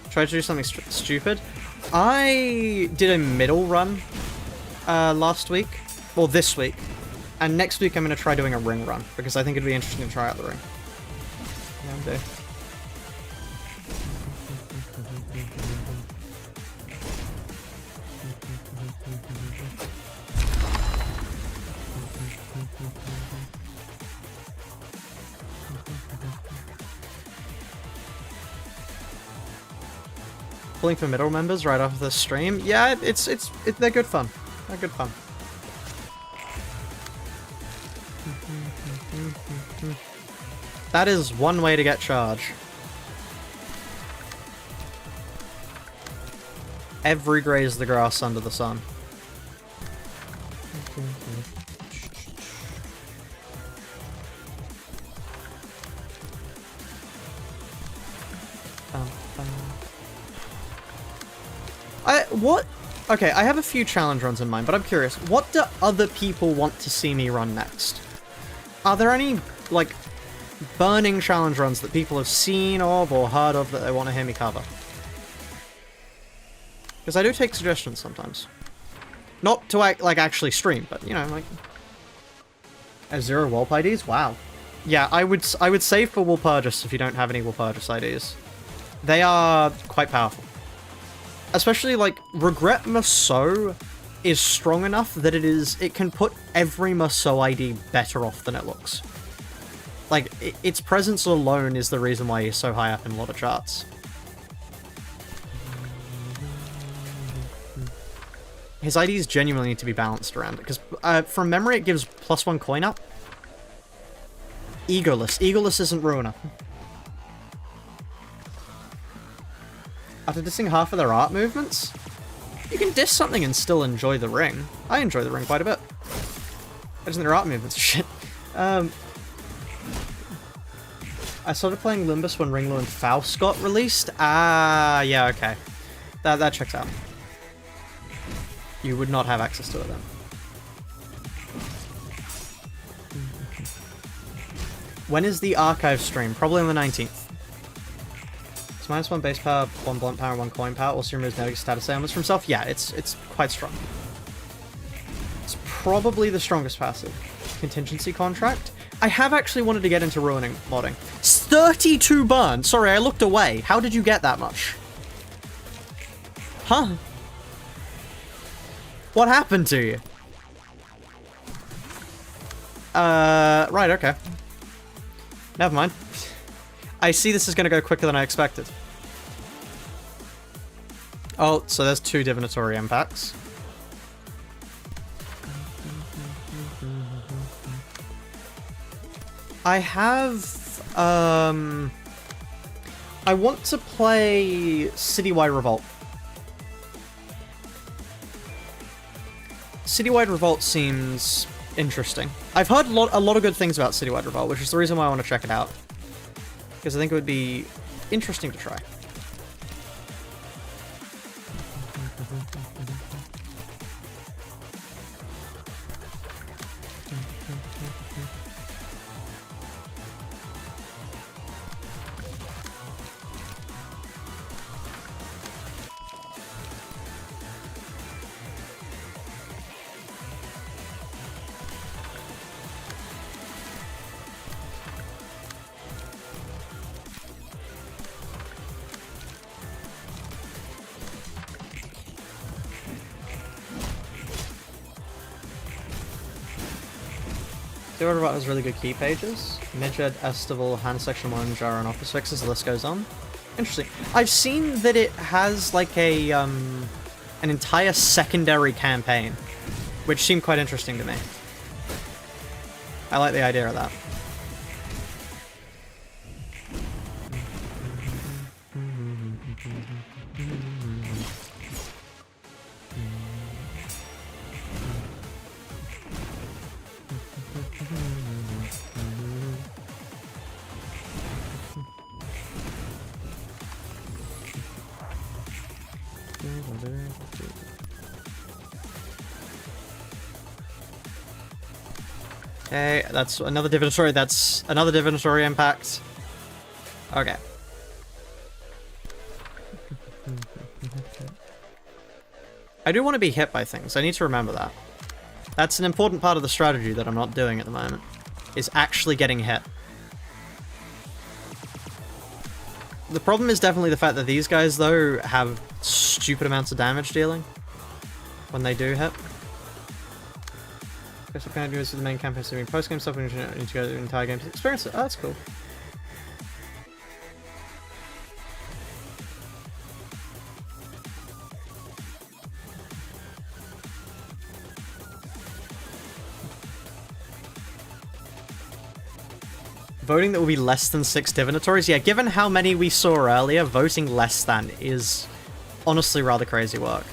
Tried to do something stupid. I did a middle run last week, well this week, and next week I'm going to try doing a ring run, because I think it'd be interesting to try out the ring. Yeah, pulling for middle members right off the stream. Yeah, they're good fun. They're good fun. That is one way to get charge. Every graze the grass under the sun. What? Okay, I have a few challenge runs in mind, but I'm curious. What do other people want to see me run next? Are there any, like, burning challenge runs that people have seen of or heard of that they want to hear me cover? Because I do take suggestions sometimes. Not to, like, actually stream, but, you know, like... Zero Wolp IDs? Wow. Yeah, I would save for Walpurgis if you don't have any Walpurgis IDs. They are quite powerful. Especially, like, Regret Maso is strong enough that it can put every Maso ID better off than it looks. Like, its presence alone is the reason why he's so high up in a lot of charts. His IDs genuinely need to be balanced around it, because from memory it gives +1 coin up. Egoless. Egoless isn't Ruina. After dissing half of their art movements, you can diss something and still enjoy the ring. I enjoy the ring quite a bit. I just think their art movements are shit. I started playing Limbus when Ringler and Faust got released. Ah, yeah, okay. That checks out. You would not have access to it then. When is the archive stream? Probably on the 19th. It's -1 base power, 1 blunt power, 1 coin power. Also removes negative status ailments from self. Yeah, it's quite strong. It's probably the strongest passive. Contingency contract. I have actually wanted to get into ruining modding. 32 burn! Sorry, I looked away. How did you get that much? Huh? What happened to you? Right, okay. Never mind. I see this is gonna go quicker than I expected. Oh, so there's 2 divinatory impacts. I have, I want to play Citywide Revolt. Citywide Revolt seems interesting. I've heard a lot of good things about Citywide Revolt, which is the reason why I want to check it out. Because I think it would be interesting to try. Citywide Revolt has really good key pages. Midget, Estival, Hand Section 1, Jar, and Office Fixes, the list goes on. Interesting. I've seen that it has like a, an entire secondary campaign, which seemed quite interesting to me. I like the idea of that. Okay, that's another divinatory. That's another divinatory impact. Okay. I do want to be hit by things. I need to remember that. That's an important part of the strategy that I'm not doing at the moment, is actually getting hit. The problem is definitely the fact that these guys, though, have stupid amounts of damage dealing when they do hit. Guess what kind of do is the main campaign, so post-game stuff, we need to go to the entire game to experience it. Oh, that's cool. Voting that will be less than 6 divinatories? Yeah, given how many we saw earlier, voting less than is honestly rather crazy work.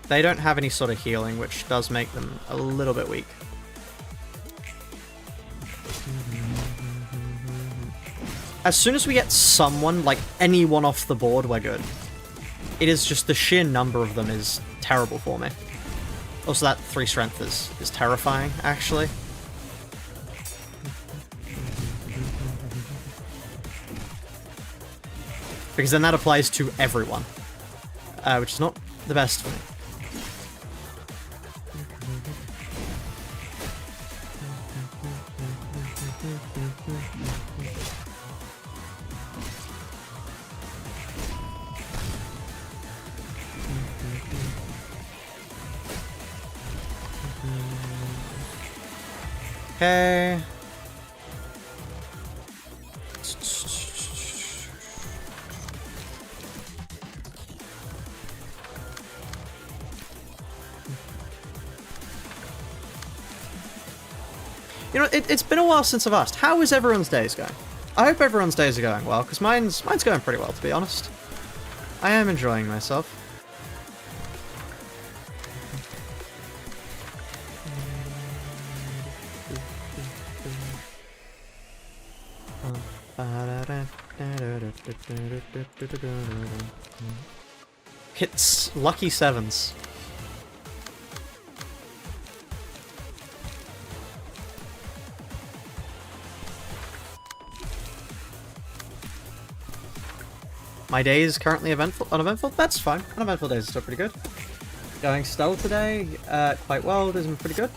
They don't have any sort of healing, which does make them a little bit weak. As soon as we get someone, like anyone off the board, we're good. It is just the sheer number of them is terrible for me. Also, that 3 strength is terrifying, actually. Because then that applies to everyone, which is not the best for me. Okay. You know, it's been a while since I've asked. How is everyone's days going? I hope everyone's days are going well, because mine's going pretty well, to be honest. I am enjoying myself. Hits lucky 7s. My day is currently uneventful. That's fine. Uneventful days are still pretty good. Going stealth today, quite well. Doing pretty good.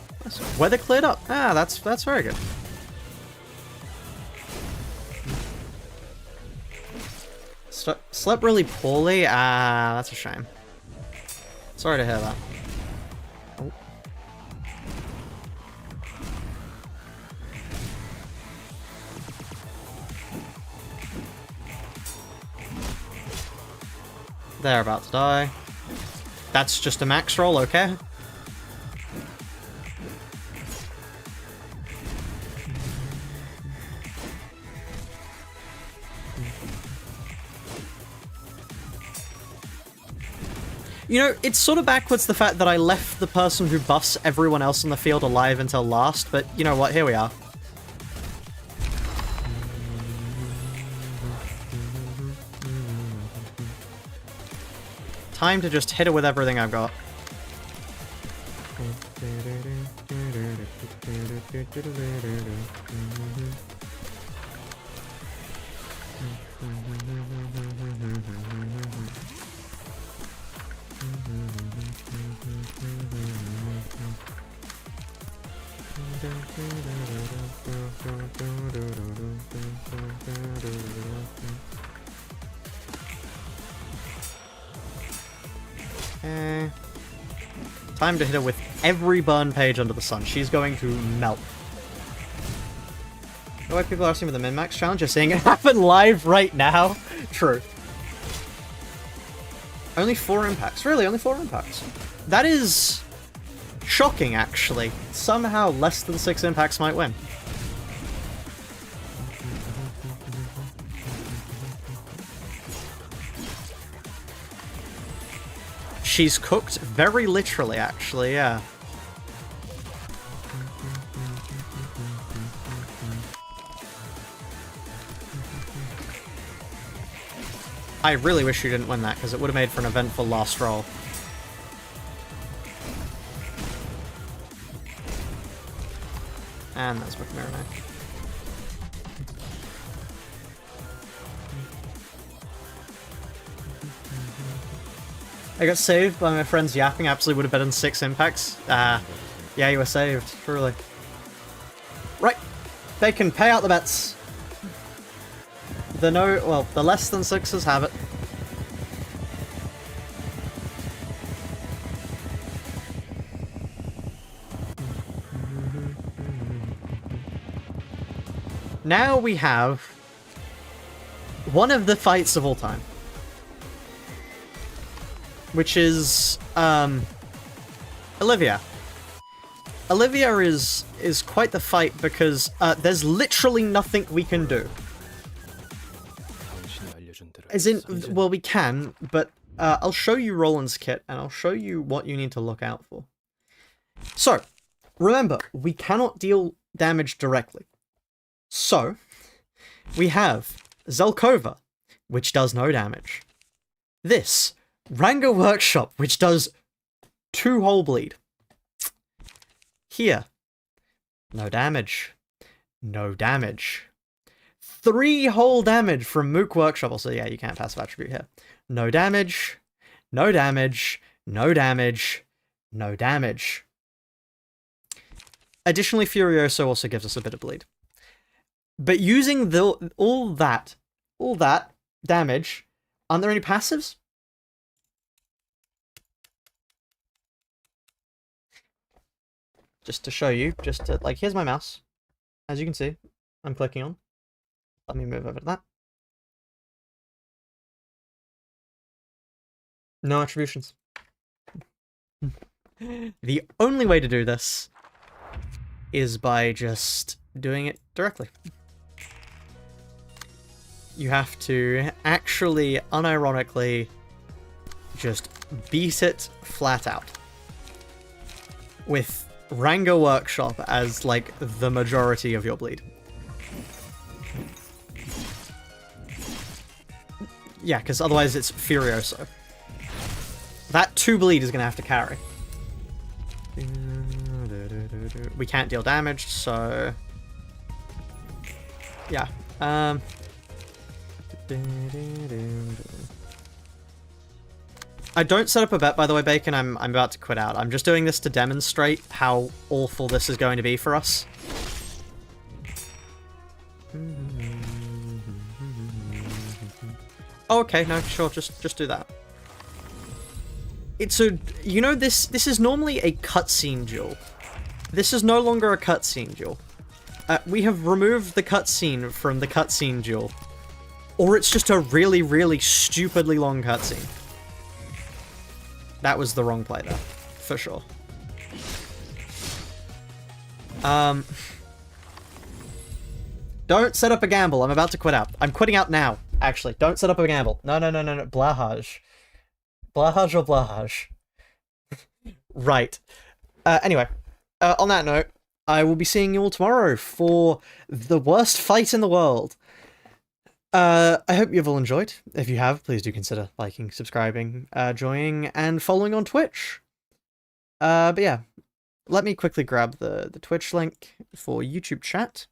Weather cleared up. Ah, that's very good. Slept really poorly. Ah, that's a shame. Sorry to hear that. Oh. They're about to die. That's just a max roll, okay? You know, it's sort of backwards the fact that I left the person who buffs everyone else in the field alive until last, but you know what, here we are. Time to just hit it with everything I've got. Okay. Time to hit her with every burn page under the sun. She's going to melt. The way people are asking for the min-max challenge, you're seeing it happen live right now. True. Only 4 impacts. Really, only 4 impacts. That is shocking, actually. Somehow less than 6 impacts might win. She's cooked very literally, actually, yeah. I really wish you didn't win that, because it would have made for an eventful last roll. And that's McMurray now. I got saved by my friends yapping. Absolutely would have been in 6 impacts. Yeah, you were saved, truly. Right, Bacon, pay out the bets. The less than 6s have it. Now we have one of the fights of all time. Which is, Olivia. Olivia is quite the fight because, there's literally nothing we can do. As in, well, we can, but, I'll show you Roland's kit, and I'll show you what you need to look out for. So, remember, we cannot deal damage directly. So, we have Zelkova, which does no damage. This, Ranga Workshop, which does 2 whole bleed. Here, no damage. No damage. 3 whole damage from Mook Workshop. Also, yeah, you can't passive attribute here. No damage. No damage. No damage. No damage. Additionally, Furioso also gives us a bit of bleed. But using all that damage, aren't there any passives? Just to show you, here's my mouse. As you can see, I'm clicking on. Let me move over to that. No attributions. The only way to do this is by just doing it directly. You have to actually, unironically, just beat it flat out. With Ranga Workshop as, like, the majority of your bleed. Yeah, because otherwise it's Furioso. That 2 bleed is going to have to carry. We can't deal damage, so... yeah. I don't set up a bet, by the way, Bacon. I'm about to quit out. I'm just doing this to demonstrate how awful this is going to be for us. Oh, okay, no, sure, just do that. It's a, you know, this is normally a cutscene duel. This is no longer a cutscene duel. We have removed the cutscene from the cutscene duel. Or it's just a really, really stupidly long cutscene. That was the wrong play there, for sure. Don't set up a gamble. I'm about to quit out. I'm quitting out now, actually. Don't set up a gamble. No. Blahage. Blahage or blahage? Right. Anyway, on that note, I will be seeing you all tomorrow for the worst fight in the world. I hope you've all enjoyed. If you have, please do consider liking, subscribing, joining, and following on Twitch. But yeah, let me quickly grab the Twitch link for YouTube chat.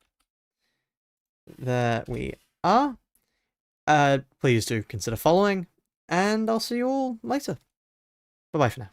There we are. Please do consider following, and I'll see you all later. Bye-bye for now.